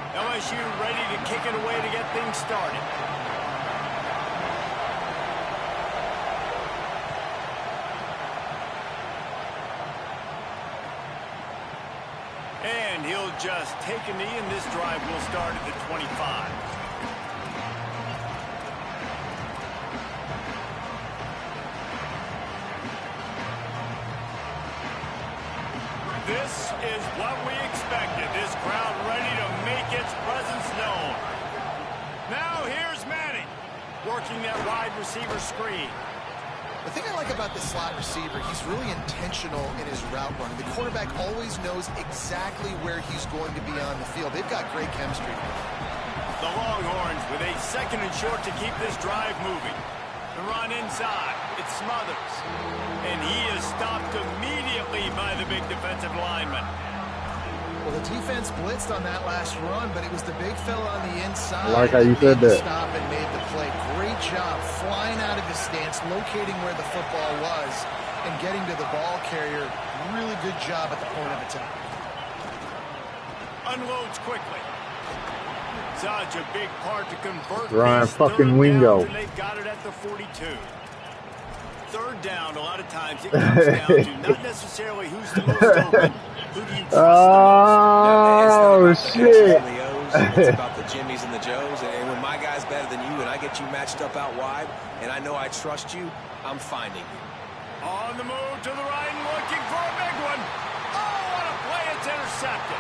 LSU ready to kick it away to get things started. And he'll just take a knee, and this drive will start at the 25. This is what we expected. This crowd ready to make its presence known. Now here's Manning working that wide receiver screen. The thing I like about the slot receiver, he's really intentional in his route running. The quarterback always knows exactly where he's going to be on the field. They've got great chemistry. The Longhorns with a 2nd and short to keep this drive moving. The run inside. It smothers. And he is stopped immediately by the big defensive lineman. Well, the defense blitzed on that last run, but it was the big fella on the inside. I like how you said that. Stop and made the play. Great job flying out of his stance, locating where the football was, and getting to the ball carrier. Really good job at the point of attack. Unloads quickly. Such a big part to convert. Ryan fucking Wingo. They got it at the 42. 3rd down, a lot of times it comes down to not necessarily who's the most open. Who do you trust oh, shit. It's about the Jimmies and the Joes. And when my guy's better than you and I get you matched up out wide and I know I trust you, I'm finding you. On the move to the right and looking for a big one. Oh, what a play. It's intercepted.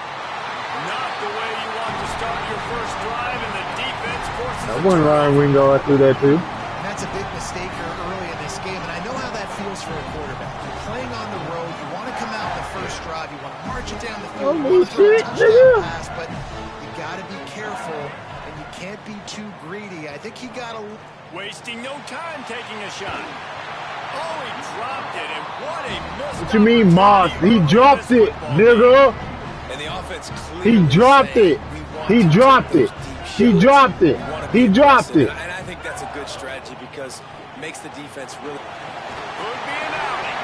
Not the way you want to start your first drive, and the defense forces that one Ryan Wingo, I threw that too. And that's a big mistake here early in this game, and I know how that feels for a quarterback. You're playing on the road. You want to come out in the first drive. You want to march it down the field. You want to throw a touchdown pass, but you got to be careful, and you can't be too greedy. I think he got a... Wasting no time taking a shot. Oh, he dropped it, and what a miss. What you mean, Moss? He dropped it, nigga. And the offense he dropped it. He dropped it. He dropped it. He dropped it. And I think that's a good strategy because it makes the defense really... Could be an outing.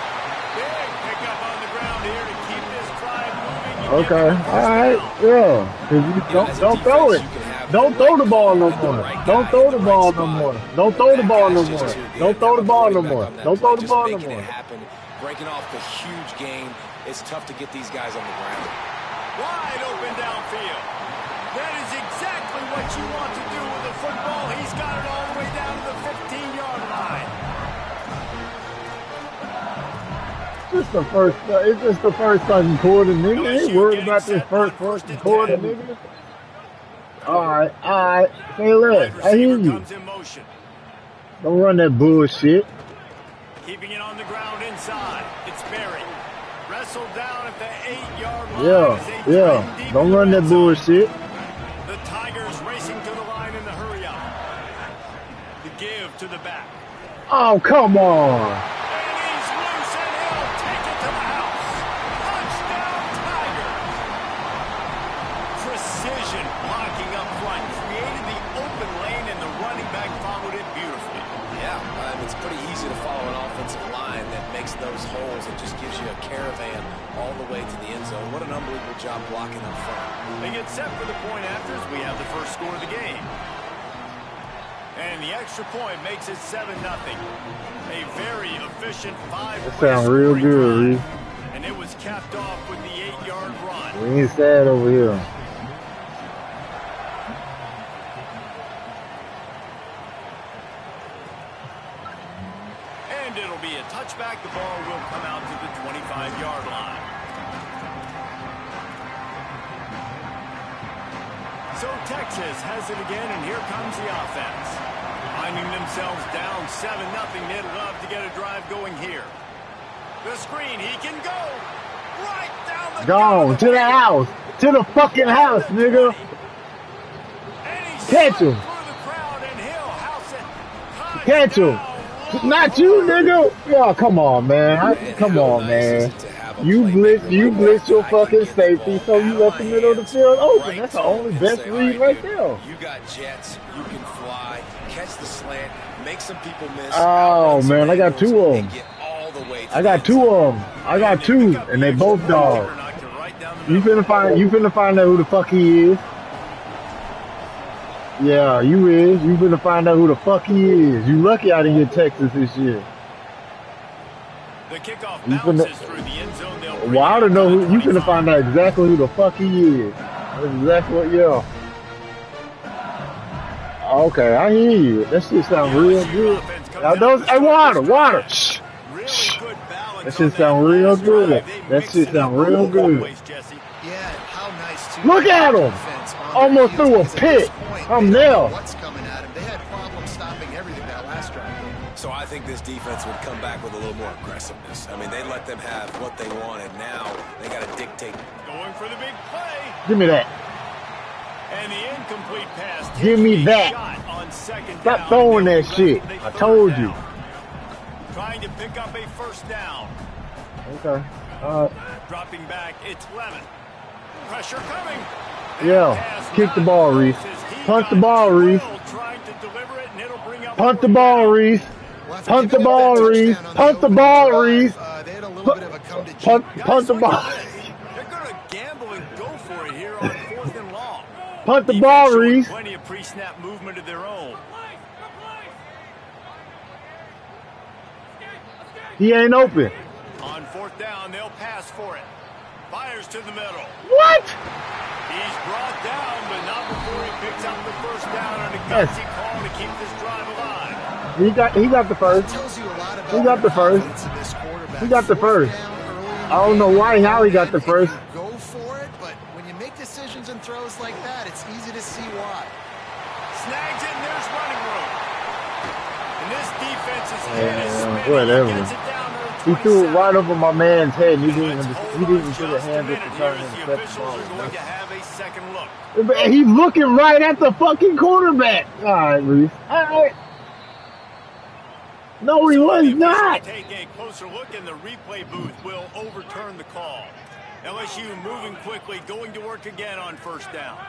Big pickup on the ground here to keep this drive moving. Okay. All right. Yeah. Don't throw it. Don't throw the ball no more. Don't throw the ball no more. Don't throw the ball no more. Don't throw the ball no more. Don't throw the ball no more. Breaking off the huge gain, it's tough to get these guys on the ground. Wide open downfield. That is exactly what you want to do with the football. He's got it all the way down to the 15-yard line. It's just the first fucking quarter, nigga. Ain't worried about this first quarter, nigga. All right. Say less. I hear you. Don't run that bullshit. Keeping it on the ground inside. It's buried. Wrestled down at the 8-yard line. Yeah. Don't run that bullshit. The Tigers racing to the line in the hurry up. The give to the back. Oh, come on. And he's loose and he'll take it to the house. Touchdown Tigers. Precision blocking up front. Created the open lane and the running back followed it beautifully. Yeah, it's pretty easy to follow an offensive line that makes those holes and just gives you a caravan all the way to the end zone. What an unbelievable job blocking up front. They get set for the point afters. We have the first score of the game. And the extra point makes it 7-0. A very efficient 5-point That sounds real good, Reese. And it was capped off with the 8-yard run. We ain't sad over here. And it'll be a touchback. The ball will come out to the 25-yard line. So Texas has it again, and here comes the offense. Finding themselves down 7-0, they'd love to get a drive going here. The screen, he can go right down the Gone to the house. To the fucking house, nigga. Catch him. Catch him. Not you, nigga. Yeah, come on, man. Come on, man. You blitz your fucking safety, so you left the middle of the field open. That's the only best read right there. You got jets, you can fly, catch the slant, make some people miss. Oh, man, I got two of them. I got two of them. I got two, and they both dogs. You finna find out who the fuck he is. Yeah, you is. You finna find out who the fuck he is. You lucky I didn't get Texas this year. The kickoff bounces through the end zone. Well, I don't know who. You finna find out exactly who the fuck he is. That's exactly what. Yeah. Okay, I hear you. That shit sound real good. Now those. Hey, water. Shh. That shit sound real good. That shit sound real good. Yeah, how nice too. Look at him! Almost threw a pick. I'm there. What's coming at him? They had problems stopping everything that last drive. So I think this defense would come back with a little more aggressiveness. I mean, they let them have what they wanted. Now they got to dictate. Going for the big play. Give me that. And the incomplete pass. Give me that. Stop throwing that shit. I told you. Trying to pick up a first down. Okay. Dropping back, it's Lemon. Pressure coming. Yeah. Kick the ball, Reese. Punt the ball, Reese. Punt the ball, Reese. Punt the ball, Reese. Punt the ball, Reese. Punt the ball. They're going to gamble and go for it here on 4th and long. Punt the ball, Reese. Plenty of pre-snap movement of their own. He ain't open. On 4th down, they'll pass for it. Fires to the middle. What? He's brought down, but not before he picks up the first down on a gutsy call to keep this drive alive. He got the first. He got the first. He got the first. I don't know how he got the first. Go for it, but when you make decisions and throws like that, it's easy to see why. Snags it, and there's running room. And this defense's head is spinning. Whatever. He gets it down to the 27. He threw it right over my man's head. He didn't put his hands at the turn and the officials are going to have a second look. He's looking right at the fucking quarterback. All right, Reese. All right. No, he was not. Take a closer look, and the replay booth will overturn the call. LSU moving quickly, going to work again on first down.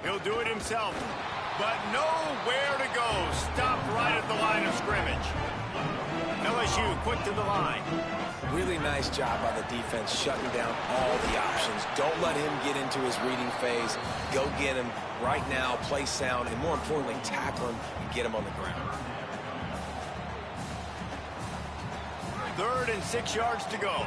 He'll do it himself, but nowhere to go. Stopped right at the line of scrimmage. LSU quick to the line. Really nice job by the defense shutting down all the options. Don't let him get into his reading phase. Go get him right now, play sound, and more importantly, tackle him and get him on the ground. 3rd and 6 yards to go.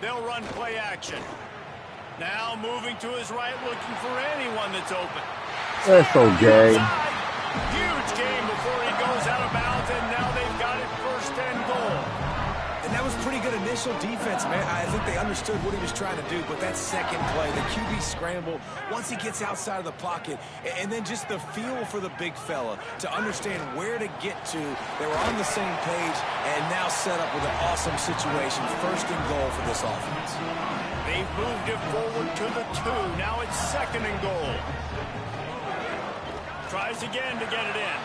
They'll run play action. Now moving to his right, looking for anyone that's open. That's so gay. Huge game before he goes out of bounds, and now they've got it 1st and goal. And that was pretty good initial defense, man. I think they understood what he was trying to do, but that second play, the QB scramble, once he gets outside of the pocket, and then just the feel for the big fella to understand where to get to. They were on the same page and now set up with an awesome situation. 1st and goal for this offense. They've moved it forward to the 2. Now it's 2nd and goal. Tries again to get it in.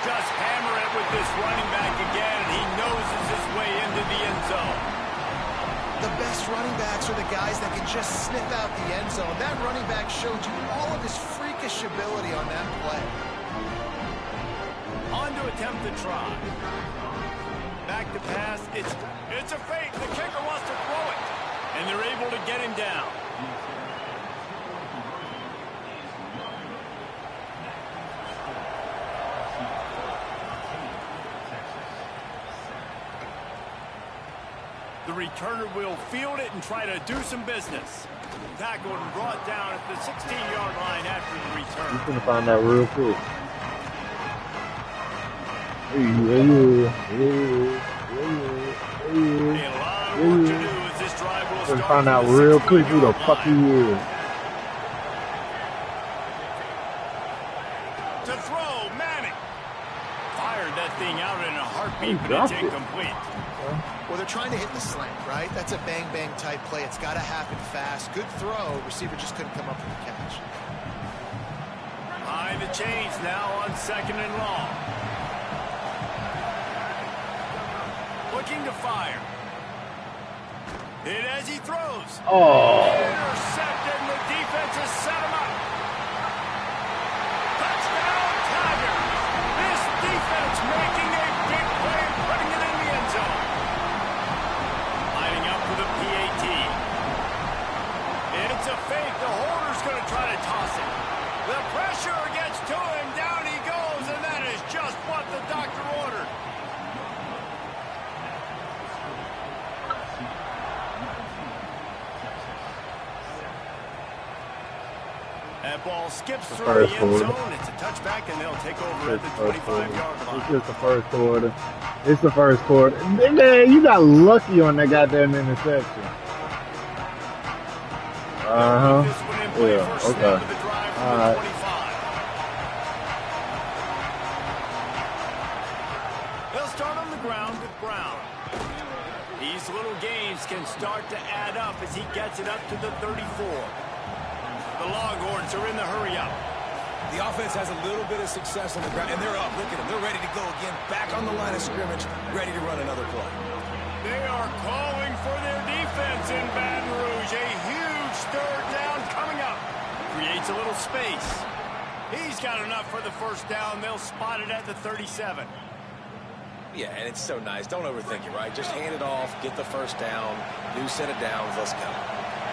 Just hammer it with this running back again, and he noses his way into the end zone. The best running backs are the guys that can just sniff out the end zone. That running back showed you all of his freakish ability on that play. On to attempt the try. Back to pass. It's a fake. The kicker wants to throw it, and they're able to get him down. The returner will field it and try to do some business. Tackled and brought down at the 16-yard line after the return. He's going to find out real quick. A lot of work to do as this drive will start. Find out real quick who the fuck he is. To throw, Manning. Fired that thing out in a heartbeat, but it's incomplete. Well, they're trying to hit the slant, right? That's a bang-bang type play. It's got to happen fast. Good throw. Receiver just couldn't come up with the catch. High the chains now on 2nd and long. Looking to fire. Hit as he throws. Oh. Intercepted, and the defense has set him up. Touchdown, Tigers. This defense making a big play and putting it in the end zone. Lining up for the PAT. That ball skips through the end zone. It's a touchback, and they'll take over at the 25-yard line. It's just the first quarter. It's the first quarter. Man, you got lucky on that goddamn interception. Uh-huh. Yeah, okay. All right. They'll start on the ground with Brown. These little gains can start to add up as he gets it up to the 34. The Longhorns are in the hurry-up. The offense has a little bit of success on the ground, and they're up. Look at them. They're ready to go again. Back on the line of scrimmage, ready to run another play. They are calling for their defense in Baton Rouge. A huge third down coming up. Creates a little space. He's got enough for the first down. They'll spot it at the 37. Yeah, and it's so nice. Don't overthink it, right? Just hand it off, get the first down, new set of downs, let's go.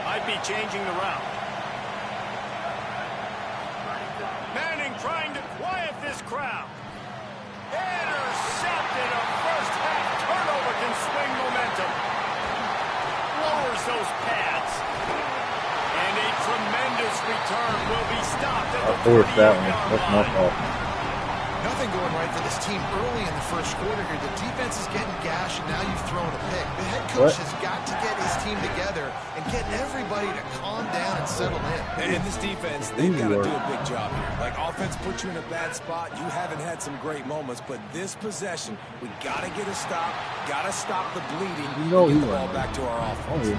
Might be changing the route. Manning trying to quiet this crowd. Intercepted. A first half turnover can swing momentum. Lowers those pads. And a tremendous return will be stopped at the 40-yard line. That's my fault. Nothing going right for this team early in the first quarter here. The defense is getting gashed, and now you've thrown a pick. The head coach has got to get his team together and get everybody to calm down and settle in. And this defense, they've got to do a big job here. Like, offense puts you in a bad spot. You haven't had some great moments, but this possession, we got to get a stop, got to stop the bleeding, you know, get the ball back to our offense.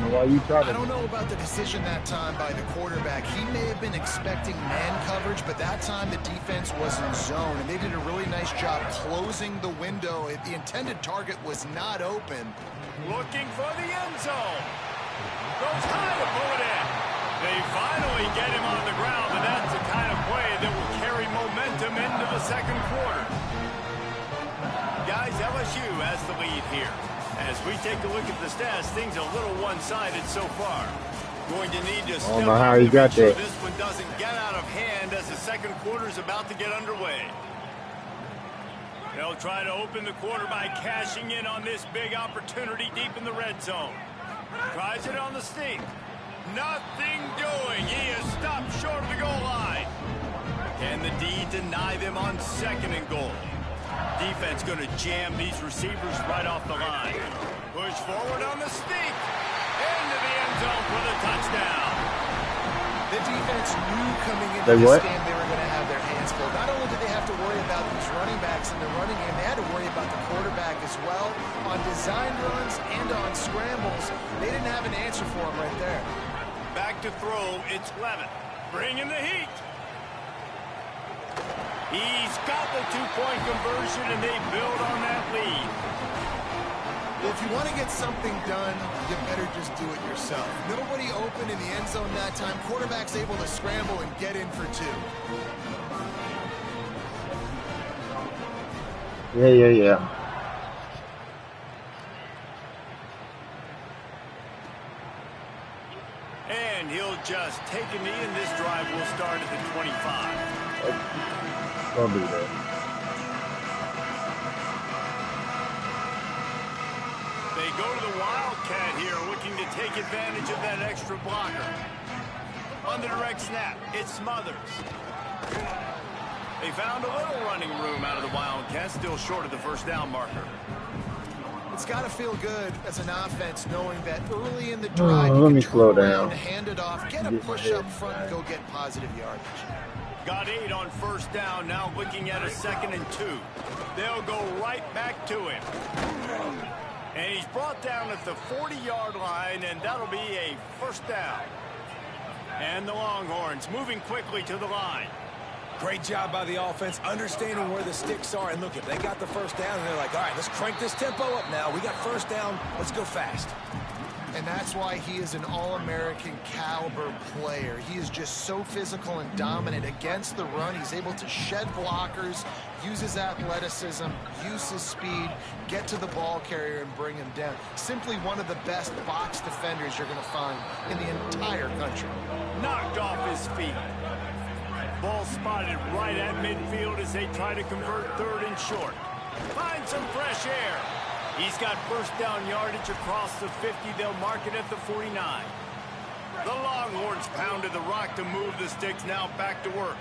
I don't know about the decision that time by the quarterback. He may have been expecting man coverage, but that time the defense was in zone, and they did a really nice job closing the window. The intended target was not open. Looking for the end zone. Goes high to pull it in. They finally get him on the ground, but that's the kind of play that will carry momentum into the second quarter. Guys, LSU has the lead here. As we take a look at the stats, things are a little one-sided so far. Going to need to step up to make sure this one doesn't get out of hand as the second quarter is about to get underway. They'll try to open the quarter by cashing in on this big opportunity deep in the red zone. Tries it on the sneak. Nothing doing. He is stopped short of the goal line. Can the D deny them on second and goal? Defense going to jam these receivers right off the line. Push forward on the sneak. Into the end zone for the touchdown. The defense knew coming into this game they were going to have their hands full. Not only did they have to worry about these running backs in the running game, they had to worry about the quarterback as well. On design runs and on scrambles, they didn't have an answer for him right there. Back to throw, it's Levin. Bringing the heat. He's got the two-point conversion, and they build on that lead. Well, if you want to get something done, you better just do it yourself. Nobody open in the end zone that time. Quarterback's able to scramble and get in for two. Yeah. And he'll just take a knee, and this drive will start at the 25. Don't do that. They go to the Wildcat here, looking to take advantage of that extra blocker. On the direct snap, it's Smothers. They found a little running room out of the Wildcat, still short of the first down marker. It's got to feel good as an offense knowing that early in the drive, let me slow down. Hand it off, get a push up front, and go get positive yardage. Got 8 on first down, now looking at a 2nd and 2. They'll go right back to him. And he's brought down at the 40-yard line, and that'll be a first down. And the Longhorns moving quickly to the line. Great job by the offense, understanding where the sticks are. And look, if they got the first down, and they're like, all right, let's crank this tempo up now. We got first down. Let's go fast. And that's why he is an All-American caliber player. He is just so physical and dominant against the run. He's able to shed blockers, use his athleticism, use his speed, get to the ball carrier and bring him down. Simply one of the best box defenders you're going to find in the entire country. Knocked off his feet. Ball spotted right at midfield as they try to convert 3rd and short. Find some fresh air. He's got first down yardage across the 50. They'll mark it at the 49. The Longhorns pounded the rock to move the sticks, now back to work.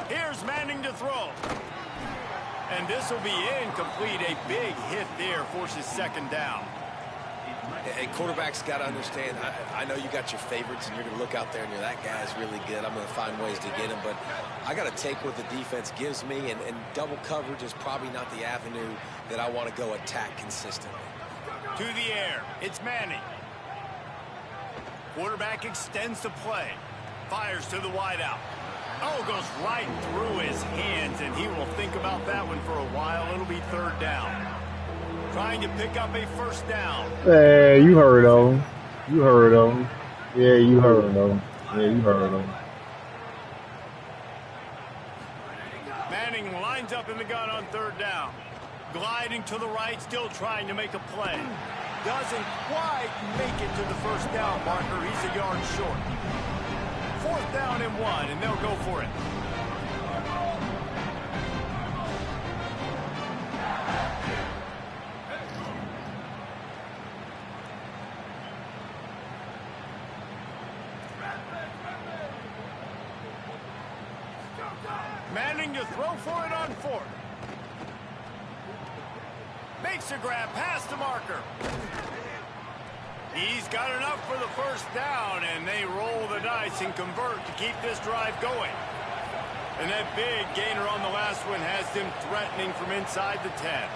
Here's Manning to throw. And this will be incomplete. A big hit there forces second down. And quarterbacks got to understand, I know you got your favorites, and you're going to look out there and you're, that guy's really good. I'm going to find ways to get him. But I got to take what the defense gives me, and double coverage is probably not the avenue that I want to go attack consistently. To the air. It's Manning. Quarterback extends the play. Fires to the wideout. Oh, goes right through his hands, and he will think about that one for a while. It'll be third down. Trying to pick up a first down. Hey, you heard of him. You heard of him. Yeah, you heard of him. Yeah, you heard of him. Manning lines up in the gun on third down. Gliding to the right, still trying to make a play. Doesn't quite make it to the first down marker. He's a yard short. Fourth down and 1, and they'll go for it. Manning to throw for it on fourth. Makes a grab past the marker. He's got enough for the first down, and they roll the dice and convert to keep this drive going. And that big gainer on the last one has them threatening from inside the 10.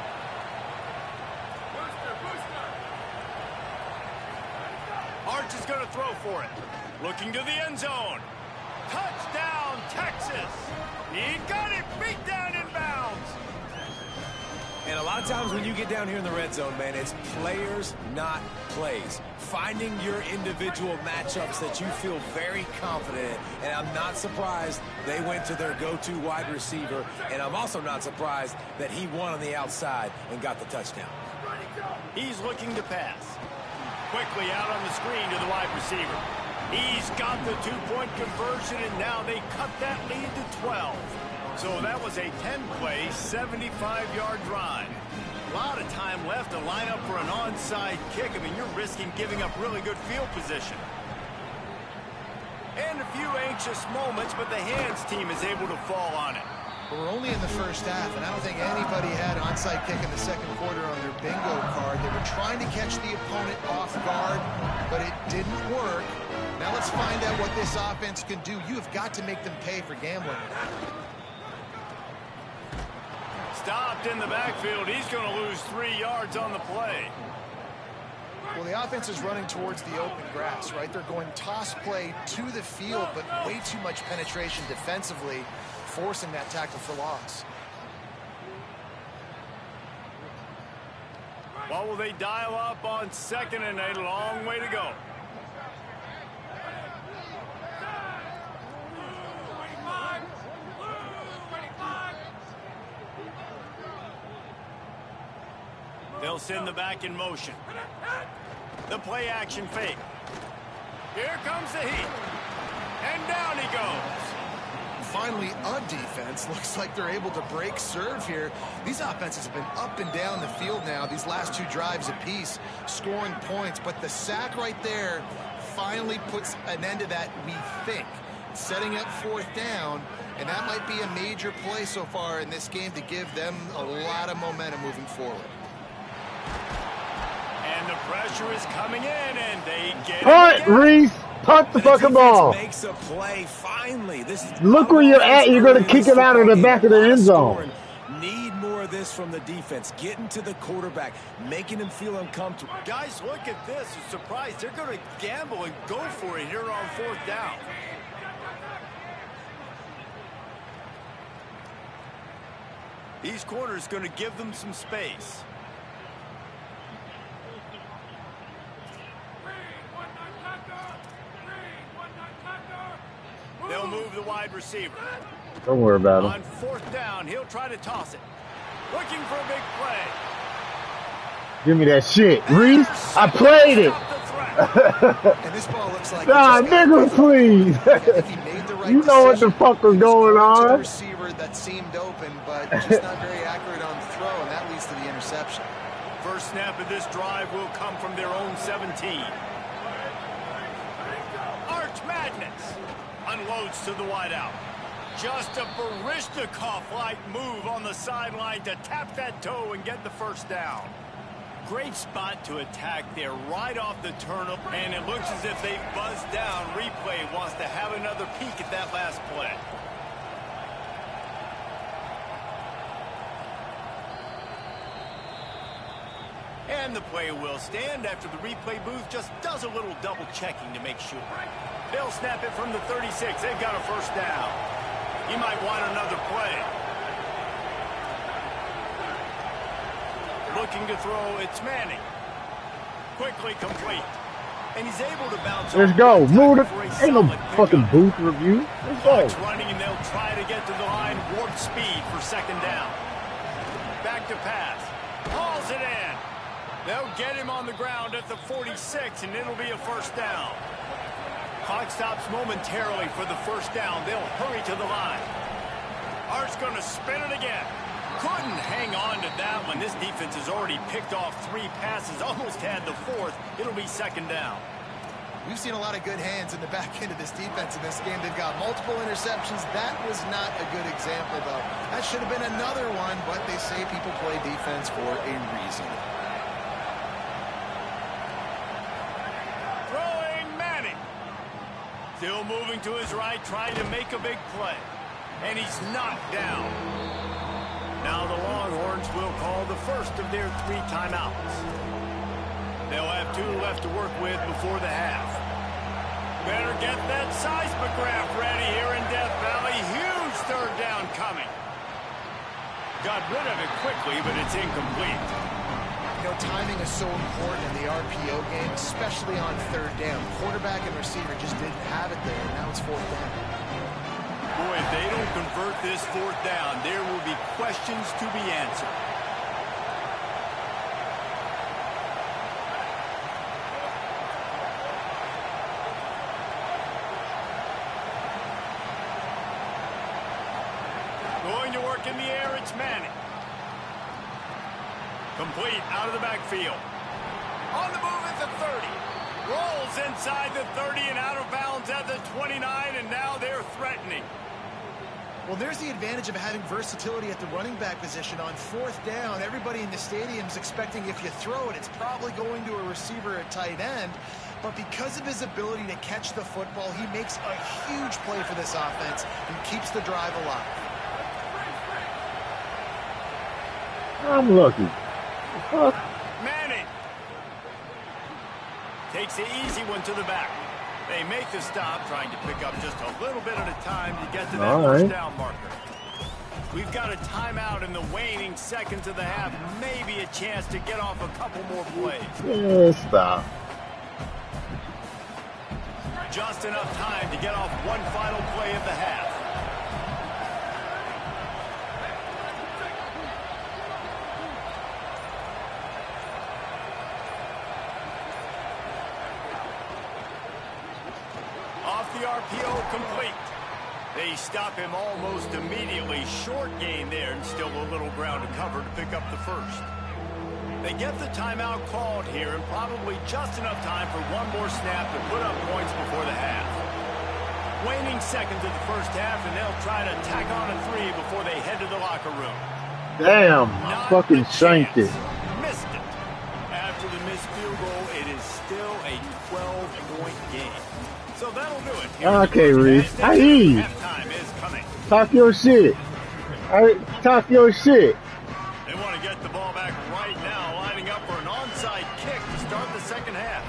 Arch is going to throw for it. Looking to the end zone. Touchdown, Texas. He got it beat down in bounds. And a lot of times when you get down here in the red zone, man, it's players, not plays. Finding your individual matchups that you feel very confident in. And I'm not surprised they went to their go-to wide receiver. And I'm also not surprised that he won on the outside and got the touchdown. He's looking to pass. Quickly out on the screen to the wide receiver. He's got the two-point conversion, and now they cut that lead to 12. So that was a 10-play, 75-yard drive. A lot of time left to line up for an onside kick. I mean, you're risking giving up really good field position. And a few anxious moments, but the hands team is able to fall on it. We're only in the first half, and I don't think anybody had an onside kick in the second quarter on their bingo card. They were trying to catch the opponent off guard, but it didn't work. Now let's find out what this offense can do. You have got to make them pay for gambling. Stopped in the backfield. He's going to lose 3 yards on the play. Well, the offense is running towards the open grass, right? They're going toss play to the field, but way too much penetration defensively, forcing that tackle for loss. Well, will they dial up on second and a long way to go? They'll send the back in motion. The play action fake. Here comes the heat. And down he goes. Finally, a defense. Looks like they're able to break serve here. These offenses have been up and down the field now, these last 2 drives apiece, scoring points. But the sack right there finally puts an end to that, we think. Setting up fourth down, and that might be a major play so far in this game to give them a lot of momentum moving forward. And the pressure is coming in, and they get Punt, Reese. Punt the fucking ball. Makes a play finally. This is Look where you're at. You're going to kick it out of the back of the end zone. Need more of this from the defense. Getting to the quarterback, making him feel uncomfortable. Guys, look at this. I'm surprised. They're going to gamble and go for it here on fourth down. These corners going to give them some space. They'll move the wide receiver. Don't worry about him. On fourth down, he'll try to toss it. Looking for a big play. Give me that shit. Reese, I played it. And this ball looks like nah, nigga, please. You know what the fuck was going on. A receiver that seemed open, but just not very accurate on the throw, and that leads to the interception. First snap of this drive will come from their own 17. Arch Madness unloads to the wideout. Just a Barishnikov-like move on the sideline to tap that toe and get the first down. Great spot to attack there right off the turnover, and it looks as if they've buzzed down. Replay wants to have another peek at that last play. And the play will stand after the replay booth just does a little double checking to make sure. They'll snap it from the 36. They've got a first down. He might want another play. Looking to throw, it's Manning. Quickly complete. And he's able to bounce. Let's go. Move it. Ain't no fucking booth review. Let's go. Running, and they'll try to get to the line. Warp speed for second down. Back to pass. Hauls it in. They'll get him on the ground at the 46, and it'll be a first down. Clock stops momentarily for the first down. They'll hurry to the line. Art's going to spin it again. Couldn't hang on to that one. This defense has already picked off 3 passes, almost had the 4th. It'll be second down. We've seen a lot of good hands in the back end of this defense in this game. They've got multiple interceptions. That was not a good example, though. That should have been another one, but they say people play defense for a reason. Throwing Manning. Still moving to his right, trying to make a big play. And he's knocked down. Now the Longhorns will call the first of their 3 timeouts. They'll have 2 left to work with before the half. Better get that seismograph ready here in Death Valley. Huge third down coming. Got rid of it quickly, but it's incomplete. You know, timing is so important in the RPO game, especially on third down. Quarterback and receiver just didn't have it there, and now it's fourth down. Boy, if they don't convert this fourth down, there will be questions to be answered. Going to work in the air, it's Manning. Complete out of the backfield. On the move at the 30. Rolls inside the 30 and out of bounds at the 29, and now they're threatening. Well, there's the advantage of having versatility at the running back position. On fourth down, everybody in the stadium is expecting if you throw it, it's probably going to a receiver at tight end. But because of his ability to catch the football, he makes a huge play for this offense and keeps the drive alive. I'm lucky. Fuck. Manning takes the easy one to the back. They make the stop, trying to pick up just a little bit at a time to get to that first down marker. We've got a timeout in the waning seconds of the half. Maybe a chance to get off a couple more plays. Yeah, stop. Just enough time to get off one final play of the half. The RPO complete. They stop him almost immediately. Short gain there, and still a little ground to cover to pick up the first. They get the timeout called here, and probably just enough time for one more snap to put up points before the half. Waning seconds of the first half, and they'll try to tack on a 3 before they head to the locker room. Damn, fucking shanked it. Missed it. After the missed field goal, it is still a 12-point game. So that'll do it. Okay, Reese. I hear you. Talk your shit. Talk your shit. They want to get the ball back right now, lining up for an onside kick to start the second half.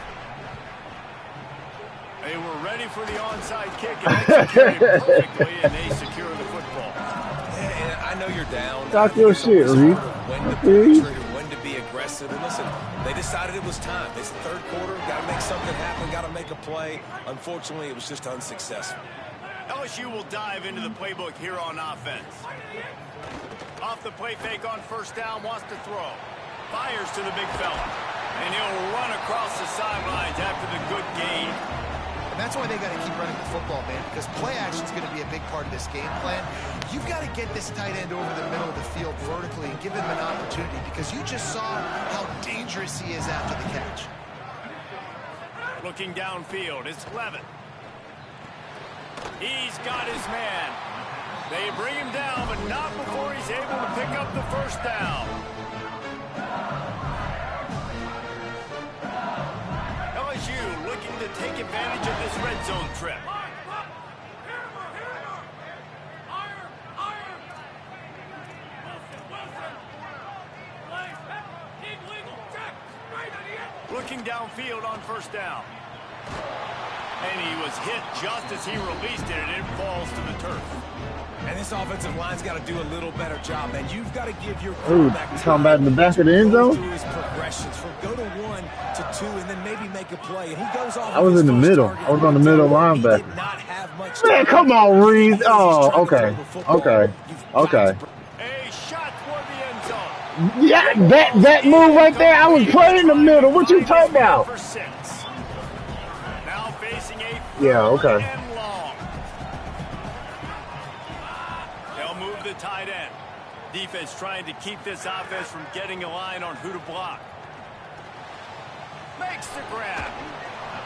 They were ready for the onside kick and executed it perfectly, and they secure the football. Yeah, and I know you're down. Talk your shit, Reese. When to pull the trigger, when to be aggressive. And listen, they decided it was time. This third quarter, got to make something happen, got to make a play. Unfortunately, it was just unsuccessful. LSU will dive into the playbook here on offense. Off the play fake on first down, wants to throw. Fires to the big fella. And he'll run across the sidelines after the good gain. And that's why they got to keep running the football, man, because play action is going to be a big part of this game plan. You've got to get this tight end over the middle of the field vertically and give him an opportunity, because you just saw how dangerous he is after the catch. Looking downfield, it's Levitt. He's got his man. They bring him down, but not before he's able to pick up the first down. LSU looking to take advantage of this red zone trip. Looking downfield on first down. And he was hit just as he released it, and it falls to the turf. And this offensive line's got to do a little better job, man. You've got to give your quarterback talking about in the back of the end zone? Through his progressions from go to 1 to 2 and then maybe make a play. And he goes off. I was in the middle. I was on the middle linebacker. Man, come on, Reese. Oh, okay. Okay. Okay. A shot toward the end zone. Yeah, that move right there, I was playing in the middle. What you talking about? Now facing a yeah, okay. Tight end. Defense trying to keep this offense from getting a line on who to block. Makes the grab.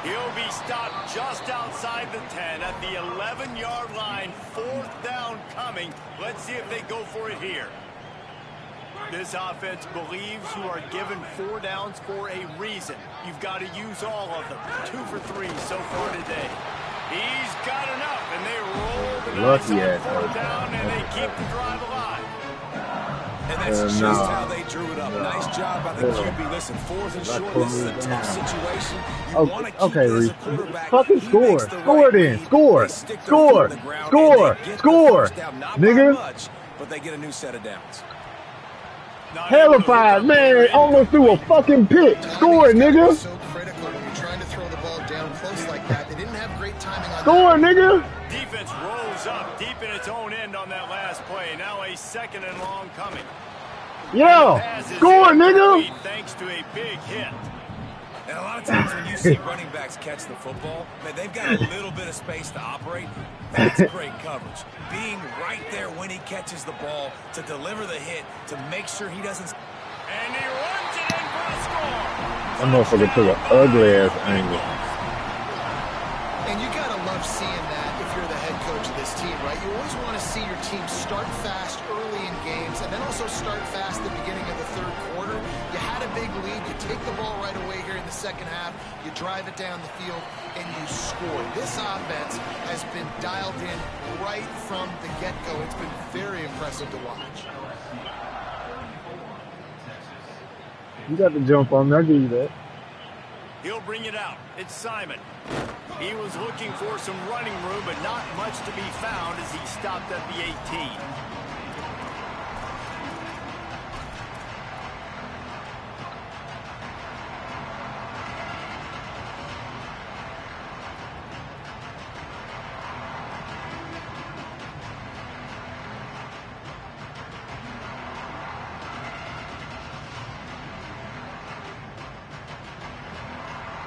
He'll be stopped just outside the 10 at the 11-yard line. 4th down coming. Let's see if they go for it here. This offense believes you are given 4 downs for a reason. You've got to use all of them. 2 for 3 so far today. He's got enough, and they roll the dice on 4th down, and they keep the drive alive. And that's just how they drew it up. Nice job by the QB. Listen, 4th and short, this is a tough situation. You want to keep it as a quarterback. Fucking score. Score then. Score. Score. Score. Score. Nigga. But they get a new set of downs. Hellified, man. Almost threw a fucking pick. Score, nigga. So critical when you're trying to throw the ball down close like that. They didn't have great timing on score, nigga. Defense rolls up deep in its own end on that last play. Now a 2nd and long coming. Yo, score, nigga. Thanks to a big hit. And a lot of times when you see running backs catch the football, man, they've got a little bit of space to operate. That's great coverage. Being right there when he catches the ball to deliver the hit, to make sure he doesn't. And he runs it in for a score. That motherfucker took an ugly-ass angle. And you got to love seeing that if you're the head coach of this team, right? You always want to see your team start fast early in games and then also start fast at the beginning of the 3rd quarter. You had a big lead. You take the ball right away here in the 2nd half. You drive it down the field, and you score. This offense has been dialed in right from the get-go. It's been very impressive to watch. You got to jump on me. I'll give you that. He'll bring it out. It's Simon. He was looking for some running room, but not much to be found as he stopped at the 18.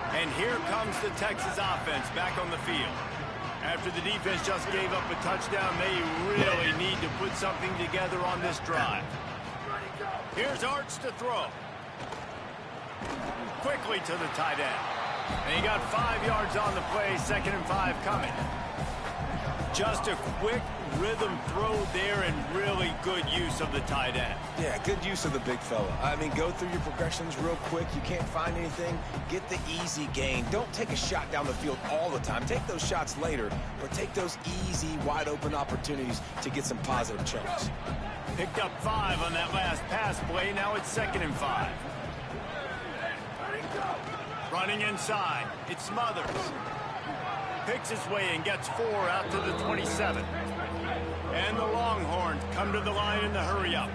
And here comes the Texas offense back on the field. After the defense just gave up a touchdown, they really need to put something together on this drive. Here's Arch to throw. Quickly to the tight end. And he got 5 yards on the play, 2nd and 5 coming. Just a quick rhythm throw there and really good use of the tight end. Yeah, good use of the big fella. I mean, go through your progressions real quick. You can't find anything. Get the easy gain. Don't take a shot down the field all the time. Take those shots later, but take those easy, wide-open opportunities to get some positive chunks. Picked up 5 on that last pass play. Now it's 2nd and 5. Running inside. It's Smothers. Picks his way and gets 4 out to the 27. And the Longhorns come to the line in the hurry-up.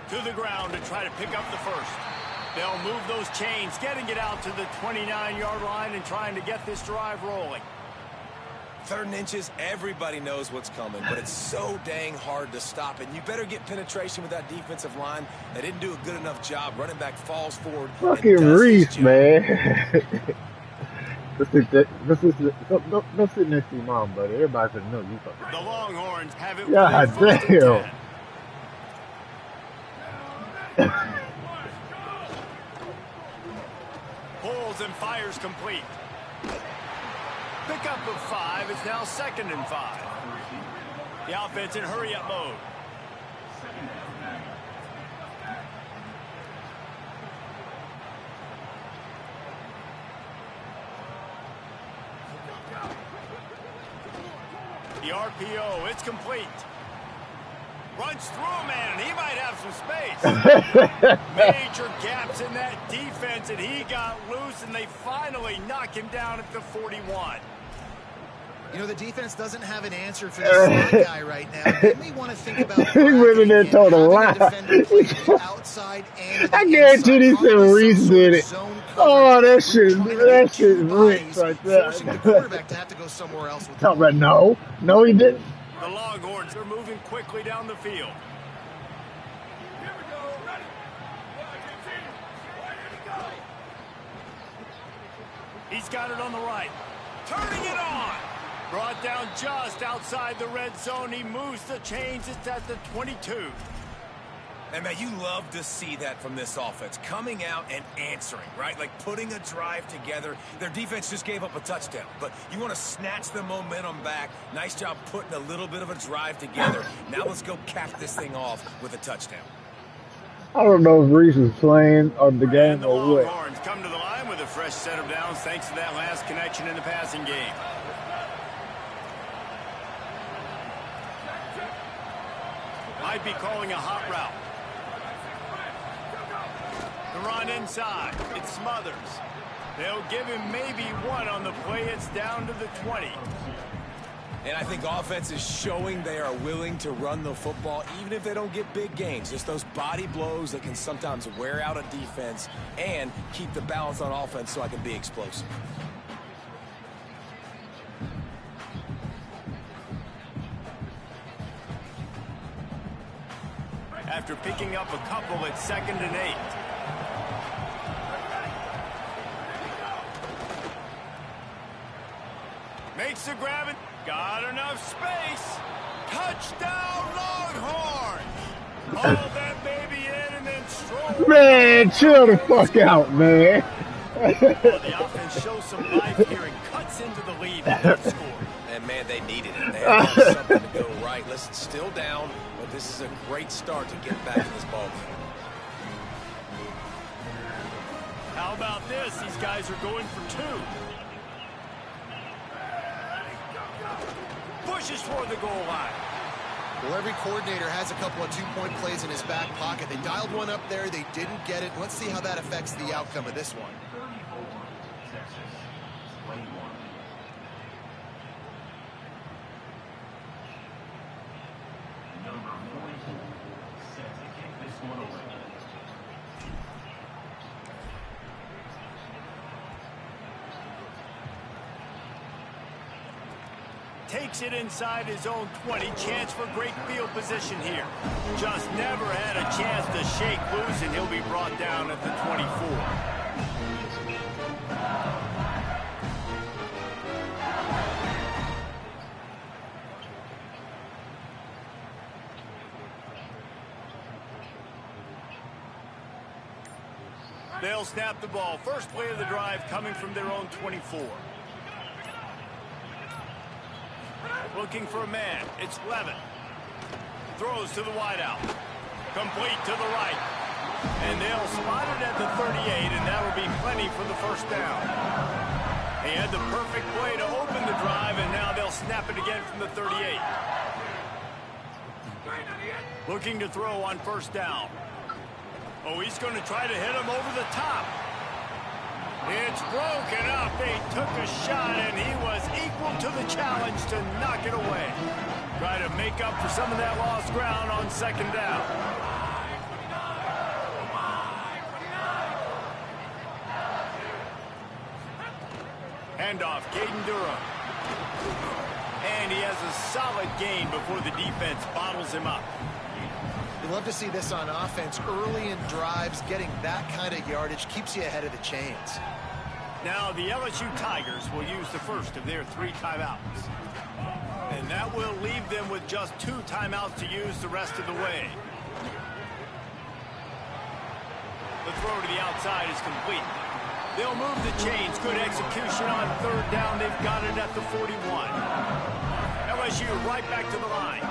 To the ground to try to pick up the first. They'll move those chains, getting it out to the 29-yard line and trying to get this drive rolling. 3rd and inches, everybody knows what's coming, but it's so dang hard to stop it. You better get penetration with that defensive line. They didn't do a good enough job. Running back falls forward. Fucking Reese, man. Go sit next to your mom, buddy. Everybody should know you fucking. The Longhorns have it. God damn. Pulls and fires complete. Pickup of 5. It's now 2nd and 5. The offense in hurry-up mode. The RPO, it's complete. Runs through a man, and he might have some space. Major gaps in that defense, and he got loose, and they finally knock him down at the 41. You know, the defense doesn't have an answer for this slot guy right now. They may want to think about he went in there told a lie. I guarantee he said Reese did it. Oh, that shit is rich right there. Forcing the quarterback to have to go somewhere else with Talk about no, he didn't. The Longhorns are moving quickly down the field. Here we go. Ready. He's got it on the right. Turning it on. Brought down just outside the red zone. He moves the chains. It's at the 22. And, man, you love to see that from this offense. Coming out and answering, right? Like putting a drive together. Their defense just gave up a touchdown. But you want to snatch the momentum back. Nice job putting a little bit of a drive together. Now let's go cap this thing off with a touchdown. I don't know if Reese is playing on the game or what. The Longhorns come to the line with a fresh set of downs thanks to that last connection in the passing game. Might be calling a hot route. The run inside. It smothers. They'll give him maybe 1 on the play. It's down to the 20. And I think offense is showing they are willing to run the football, even if they don't get big gains. Just those body blows that can sometimes wear out a defense and keep the balance on offense so I can be explosive. After picking up a couple at 2nd and 8. Makes the grab and got enough space. Touchdown Longhorns. Haul that baby in and then stroll. Man, chill the fuck out, man. Well, the offense shows some life here and cuts into the lead with that score. And, man, they needed it. They had to have something to go right. Listen, still down, but this is a great start to get back in this ball game. How about this? These guys are going for 2. Pushes for the goal line. Well, every coordinator has a couple of 2-point plays in his back pocket. They dialed one up there. They didn't get it. Let's see how that affects the outcome of this one. Takes it inside his own 20. Chance for great field position here. Just never had a chance to shake loose, and he'll be brought down at the 24. They'll snap the ball. First play of the drive coming from their own 24. Looking for a man. It's Levin. Throws to the wideout. Complete to the right. And they'll spot it at the 38, and that'll be plenty for the first down. He had the perfect play to open the drive, and now they'll snap it again from the 38. Looking to throw on first down. Oh, he's going to try to hit him over the top. It's broken up. They took a shot, and he was equal to the challenge to knock it away. Try to make up for some of that lost ground on second down. Handoff, Caden Durham. And he has a solid gain before the defense bottles him up. You love to see this on offense. Early in drives, getting that kind of yardage keeps you ahead of the chains. Now the LSU Tigers will use the first of their 3 timeouts. And that will leave them with just 2 timeouts to use the rest of the way. The throw to the outside is complete. They'll move the chains. Good execution on 3rd down. They've got it at the 41. LSU right back to the line.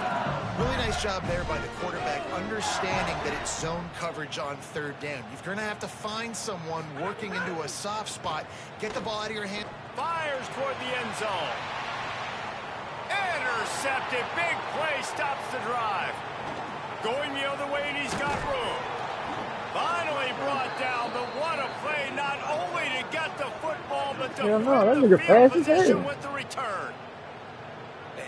Really nice job there by the quarterback, understanding that it's zone coverage on 3rd down. You're going to have to find someone working into a soft spot. Get the ball out of your hand. Fires toward the end zone. Intercepted. Big play stops the drive. Going the other way, and he's got room. Finally brought down, but what a play, not only to get the football, but to that nigga fast as hell. With the return.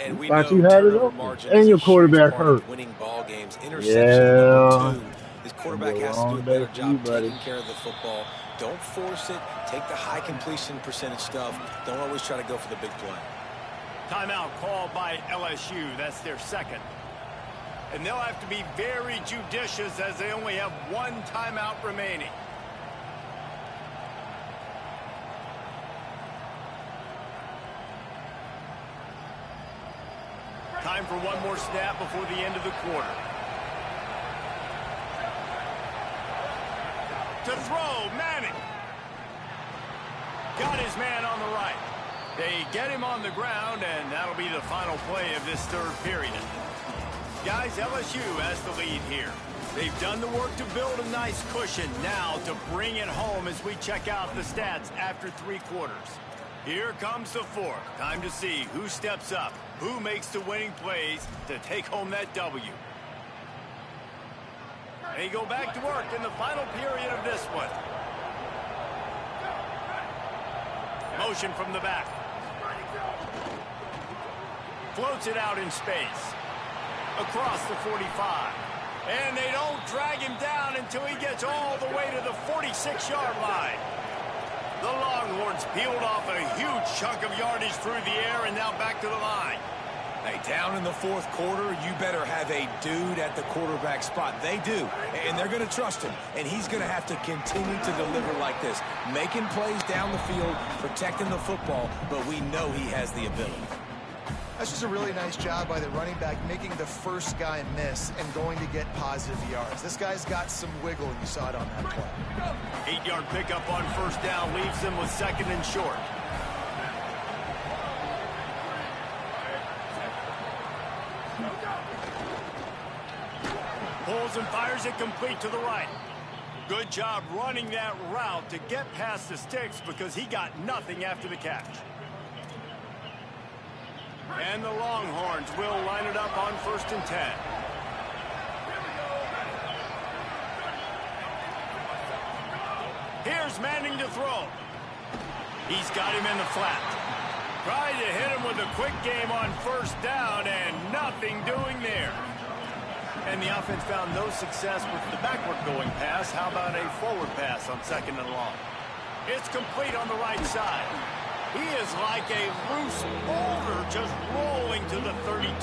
And we thought know you had it turnover open. margin And is your a huge quarterback part of hurt. winning ball games. Interception number 2. His quarterback has to do a better job buddy. taking care of the football. Don't force it. Take the high completion percentage stuff. Don't always try to go for the big play. Timeout called by LSU. That's their 2nd. And they'll have to be very judicious as they only have 1 timeout remaining. Time for one more snap before the end of the quarter. To throw, Manning. Got his man on the right. They get him on the ground, and that'll be the final play of this 3rd period. Guys, LSU has the lead here. They've done the work to build a nice cushion. Now to bring it home as we check out the stats after 3 quarters. Here comes the 4th. Time to see who steps up, who makes the winning plays to take home that W. They go back to work in the final period of this one. Motion from the back. Floats it out in space. Across the 45. And they don't drag him down until he gets all the way to the 46-yard line. The Longhorns peeled off a huge chunk of yardage through the air and now back to the line. Hey, down in the 4th quarter, you better have a dude at the quarterback spot. They do, and they're going to trust him. And he's going to have to continue to deliver like this, making plays down the field, protecting the football, but we know he has the ability. That's just a really nice job by the running back, making the first guy miss and going to get positive yards. This guy's got some wiggle, and you saw it on that play. 8-yard pickup on 1st down leaves them with 2nd and short. Pulls and fires it complete to the right. Good job running that route to get past the sticks because he got nothing after the catch. And the Longhorns will line it up on 1st and 10. Here's Manning to throw. He's got him in the flat. Tried to hit him with a quick game on 1st down and nothing doing there. And the offense found no success with the backward going pass. How about a forward pass on 2nd and long? It's complete on the right side. He is like a loose boulder just rolling to the 32.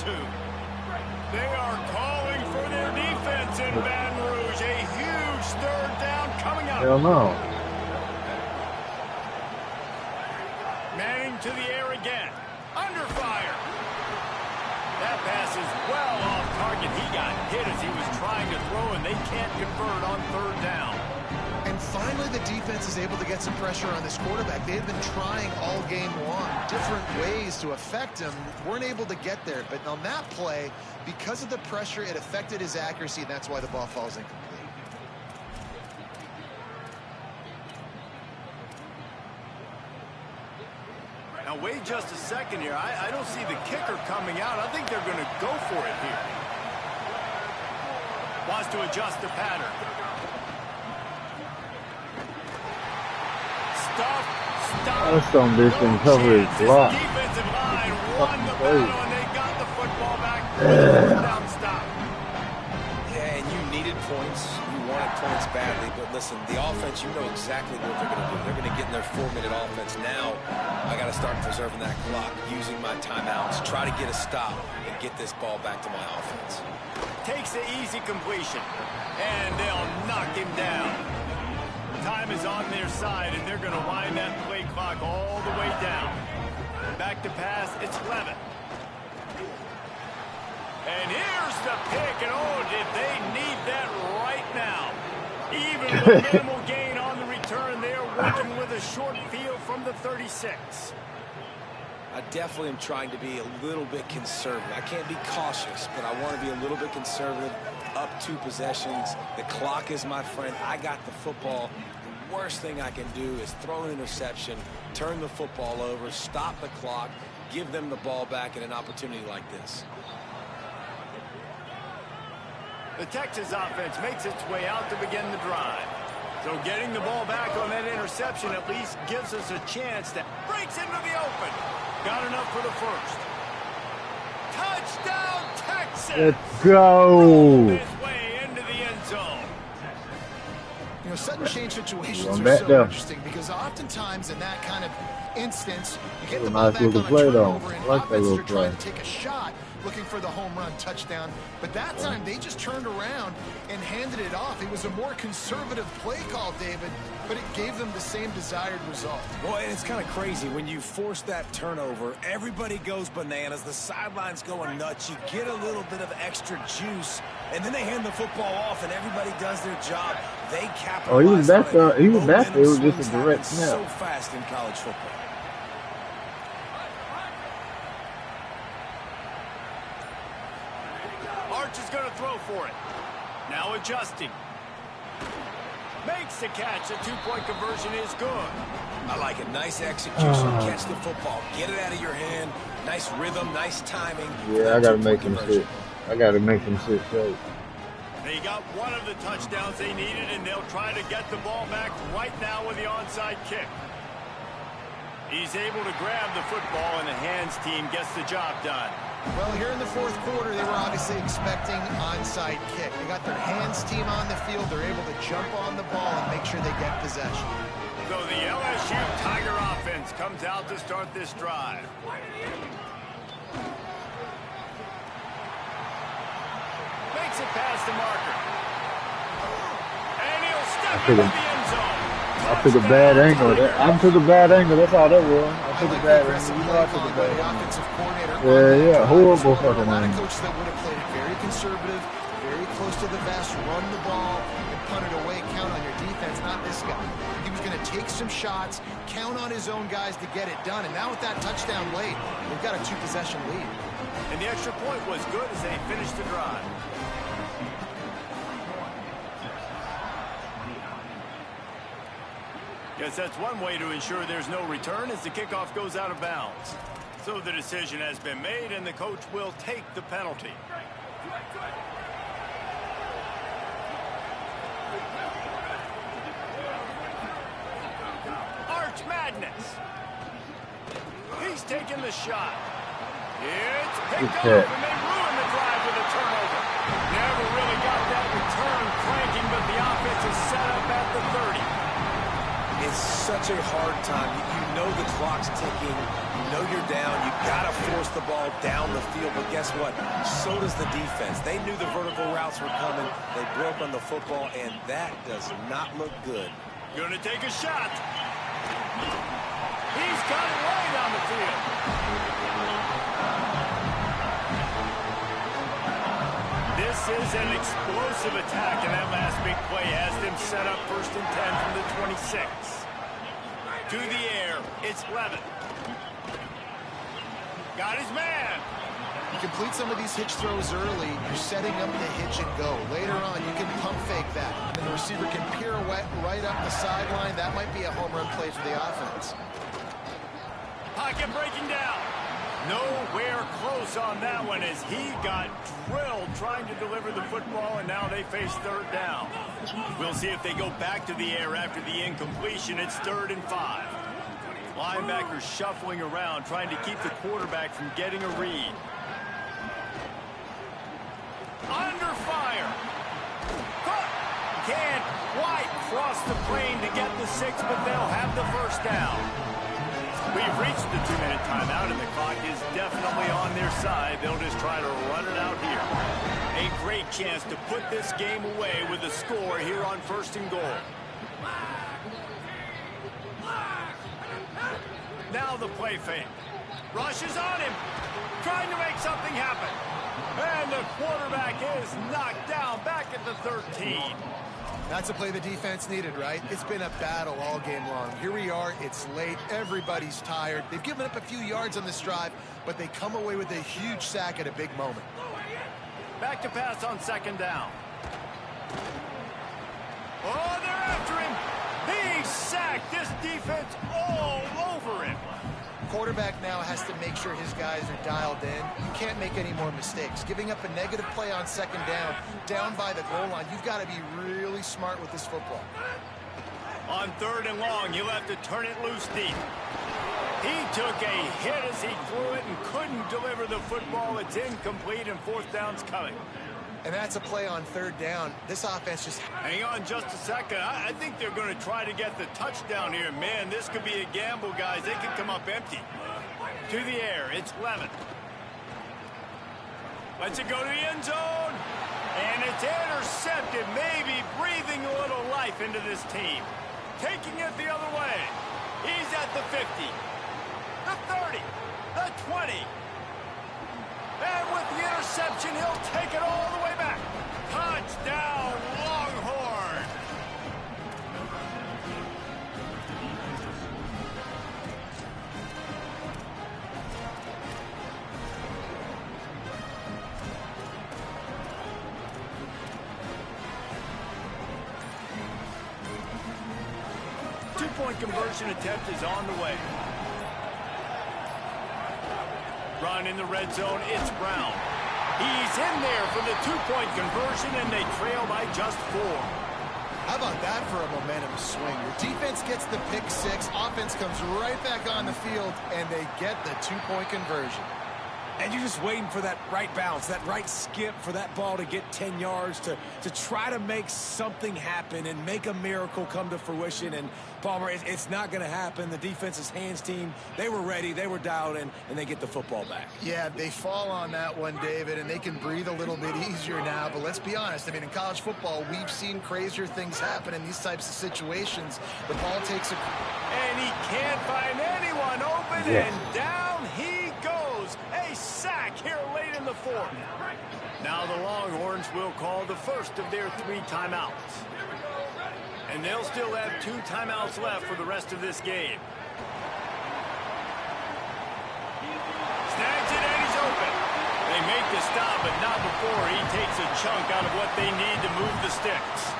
They are calling for their defense in Baton Rouge. A huge 3rd down coming up. Hell no. Manning to the air again. Under fire. That pass is well off target. He got hit as he was trying to throw, and they can't convert on 3rd down. And finally, the defense is able to get some pressure on this quarterback. They've been trying all game long, different ways to affect him. Weren't able to get there. But on that play, because of the pressure, it affected his accuracy, and that's why the ball falls incomplete. Now, wait just a second here. I don't see the kicker coming out. I think they're going to go for it here. Wants to adjust the pattern. That's some bitch in coverage block. Defensive line won the battle, and they got the football back. Down stop. Yeah, and you needed points. You wanted points badly, but listen, the offense, you know exactly what they're going to do. They're going to get in their 4-minute offense. Now, I got to start preserving that clock, using my timeouts, try to get a stop, and get this ball back to my offense. Takes the easy completion, and they'll knock him down. Time is on their side, and they're going to wind that play clock all the way down. Back to pass, it's Levitt. And here's the pick, and oh, did they need that right now. Even with minimal gain on the return, they're working with a short field from the 36. I definitely am trying to be a little bit conservative. I can't be cautious, but I want to be a little bit conservative. Up 2 possessions. The clock is my friend. I got the football. The worst thing I can do is throw an interception, turn the football over, stop the clock, give them the ball back in an opportunity like this. The Texas offense makes its way out to begin the drive. So getting the ball back on that interception at least gives us a chance to breaks into the open. Got enough for the first. Touchdown, Texas! Let's go! His way into the end zone. You know, sudden change situations are so interesting because oftentimes in that kind of instance, you get the ball back on a turnover and offenses are trying to take a shot looking for the home run touchdown. But that time, they just turned around and handed it off. It was a more conservative play call, David, but it gave them the same desired result. Well, and it's kind of crazy. When you force that turnover, everybody goes bananas. The sidelines going nuts. You get a little bit of extra juice, and then they hand the football off, and everybody does their job. They capitalize. Oh, he was back there. He was back there. It was just a direct snap. So fast in college football. Is going to throw for it. Now adjusting. Makes the catch. The 2-point conversion is good. I like it. Nice execution. Catch the football. Get it out of your hand. Nice rhythm. Nice timing. Yeah, I got to make him sit. I got to make him sit straight. They got one of the touchdowns they needed, and they'll try to get the ball back right now with the onside kick. He's able to grab the football, and the hands team gets the job done. Well, here in the fourth quarter, they were obviously expecting onside kick. They got their hands team on the field. They're able to jump on the ball and make sure they get possession. So the LSU Tiger offense comes out to start this drive. Makes it past the marker. And he'll step into the end zone. I took a bad angle. I took a bad angle. That's all that was. I took a bad angle. You know I took a bad angle. Yeah, horrible fucking angle. A lot of coaches that would have played it very conservative, very close to the vest, run the ball, and punt it away, count on your defense, not this guy. He was going to take some shots, count on his own guys to get it done, and now with that touchdown late, they've got a 2-possession lead. And the extra point was good as they finished the drive. Guess that's one way to ensure there's no return as the kickoff goes out of bounds. So the decision has been made, and the coach will take the penalty. Arch Madness. He's taking the shot. It's picked up, and they ruin the drive with a turnover. Never really got that return cranking, but the offense is set up at the 30. It's such a hard time. You know the clock's ticking. You know you're down. You got to force the ball down the field. But guess what? So does the defense. They knew the vertical routes were coming. They broke on the football, and that does not look good. Going to take a shot. He's got it right on the field. This is an explosive attack, and that last big play has them set up 1st and 10 from the 26. To the air, it's Levitt. Got his man. You complete some of these hitch throws early, you're setting up the hitch and go. Later on, you can pump fake that, and the receiver can pirouette right up the sideline. That might be a home run play for the offense. Pocket breaking down. Nowhere close on that one as he got drilled trying to deliver the football, and now they face 3rd down. We'll see if they go back to the air after the incompletion. It's 3rd and 5. Linebackers shuffling around trying to keep the quarterback from getting a read. Under fire. Caught gets the plane to get the 6, but they'll have the first down. We've reached the 2-minute timeout, and the clock is definitely on their side. They'll just try to run it out here. A great chance to put this game away with a score here on 1st and goal. Now the play fake. Rush is on him, trying to make something happen. And the quarterback is knocked down back at the 13. That's a play the defense needed, right? It's been a battle all game long. Here we are, it's late, everybody's tired. They've given up a few yards on this drive, but they come away with a huge sack at a big moment. Back to pass on 2nd down. Oh, they're after him. He sacked. This defense all over him. Quarterback now has to make sure his guys are dialed in. You can't make any more mistakes. Giving up a negative play on 2nd down by the goal line, you've got to be really smart with this football. On 3rd and long, you'll have to turn it loose deep. He took a hit as he threw it and couldn't deliver the football. It's incomplete, and 4th down's coming. And that's a play on 3rd down. This offense just... Hang on just a second. I think they're going to try to get the touchdown here. Man, this could be a gamble, guys. They could come up empty. To the air, it's Levin. Lets it go to the end zone. And it's intercepted, maybe breathing a little life into this team. Taking it the other way. He's at the 50, the 30, the 20. And with the interception, he'll take it all the way back. Touchdown, Longhorn. Two-point conversion attempt is on the way. Run in the red zone, it's Brown. He's in there for the 2-point conversion, and they trail by just 4. How about that for a momentum swing? The defense gets the pick 6, offense comes right back on the field, and they get the 2-point conversion. And you're just waiting for that right bounce, that right skip for that ball to get 10 yards to try to make something happen and make a miracle come to fruition. And, Palmer, it's not going to happen. The defense's hands team, they were ready, they were dialed in, and they get the football back. Yeah, they fall on that one, David, and they can breathe a little bit easier now. But let's be honest. I mean, in college football, we've seen crazier things happen in these types of situations. The ball takes a... And he can't find anyone open, and down he goes. A sack here late in the 4th. Now the Longhorns will call the first of their 3 timeouts. And they'll still have 2 timeouts left for the rest of this game. Snags it and he's open. They make the stop, but not before he takes a chunk out of what they need to move the sticks.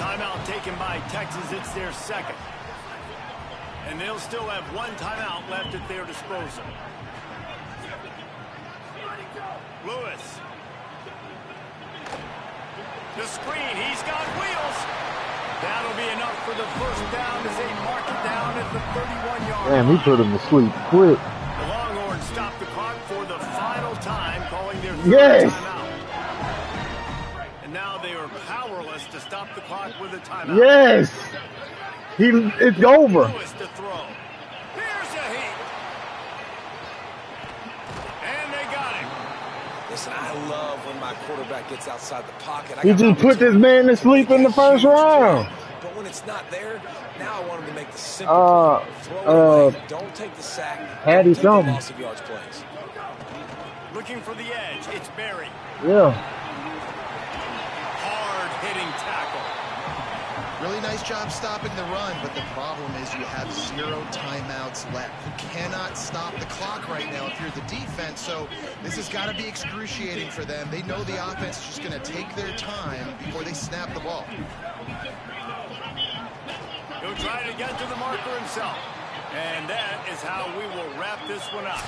Timeout taken by Texas. It's their 2nd. And they'll still have 1 timeout left at their disposal. Lewis. The screen, he's got wheels. That'll be enough for the first down as they mark it down at the 31-yard line. Damn, he put him to sleep quick. The Longhorns stop the clock for the final time, calling their 3rd timeout. And now they are powerless to stop the clock with a timeout. Yes! It's over. Lewis to throw. Here's a heat. And they got him. Listen, I love when my quarterback gets outside the pocket. He just put this man to sleep in the first round. But when it's not there, now I want him to make the simple play. Throw it away. Don't take the sack. Had he don't take the loss of yards plays. Looking for the edge. It's Barry. Yeah. Hard-hitting tackle. Really nice job stopping the run, but the problem is you have 0 timeouts left. You cannot stop the clock right now if you're the defense, so this has got to be excruciating for them. They know the offense is just going to take their time before they snap the ball. He'll try to get to the marker himself. And that is how we will wrap this one up.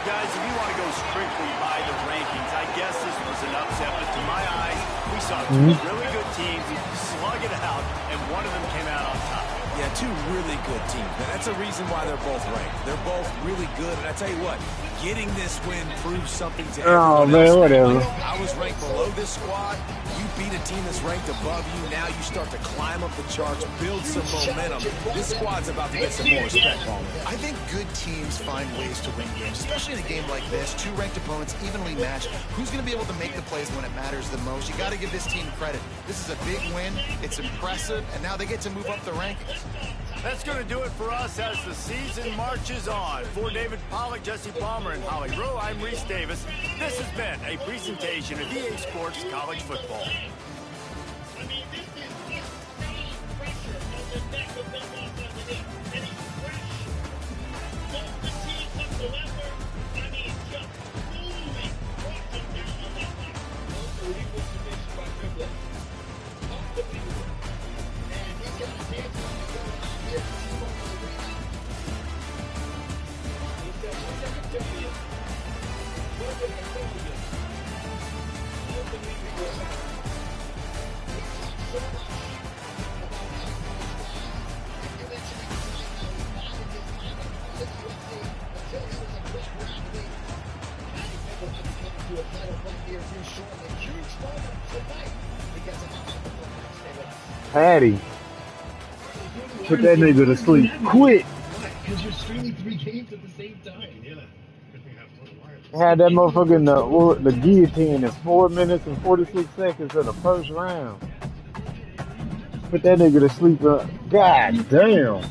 Guys, if you want to go strictly by the rankings, I guess this was an upset, but to my eyes, we saw 2 really good teams slug it out, and one of them came out on top. Yeah, 2 really good teams. Now, that's a reason why they're both ranked. They're both really good, and I tell you what, Getting this win proves something to Oh, everyone man, else. whatever. I was ranked below this squad. You beat a team that's ranked above you. Now you start to climb up the charts, build some momentum. This squad's about to get some more respect, Palmer. I think good teams find ways to win games, especially in a game like this. Two ranked opponents evenly matched. Who's going to be able to make the plays when it matters the most? You got to give this team credit. This is a big win. It's impressive, and now they get to move up the rankings. That's going to do it for us as the season marches on. For David Pollack, Jesse Palmer, and Holly Rowe, I'm Reese Davis. This has been a presentation of EA Sports College Football. I mean, this is insane pressure on the neck of that offensive end. And he's fresh. No fatigue whatsoever. I mean, just moving, walking down on that line. Unbelievable submission by Dribbler. Unbelievable. And he's got a dance on the go out here. He's going to the rebound. He said, what did I tell you? What did I tell you? Unbelievable. Patty, put that nigga to sleep quick. Because you're streaming 3 games at the same time. Yeah. Had that motherfucker in the guillotine in 4 minutes and 46 seconds of the first round. Put that nigga to sleep. God damn.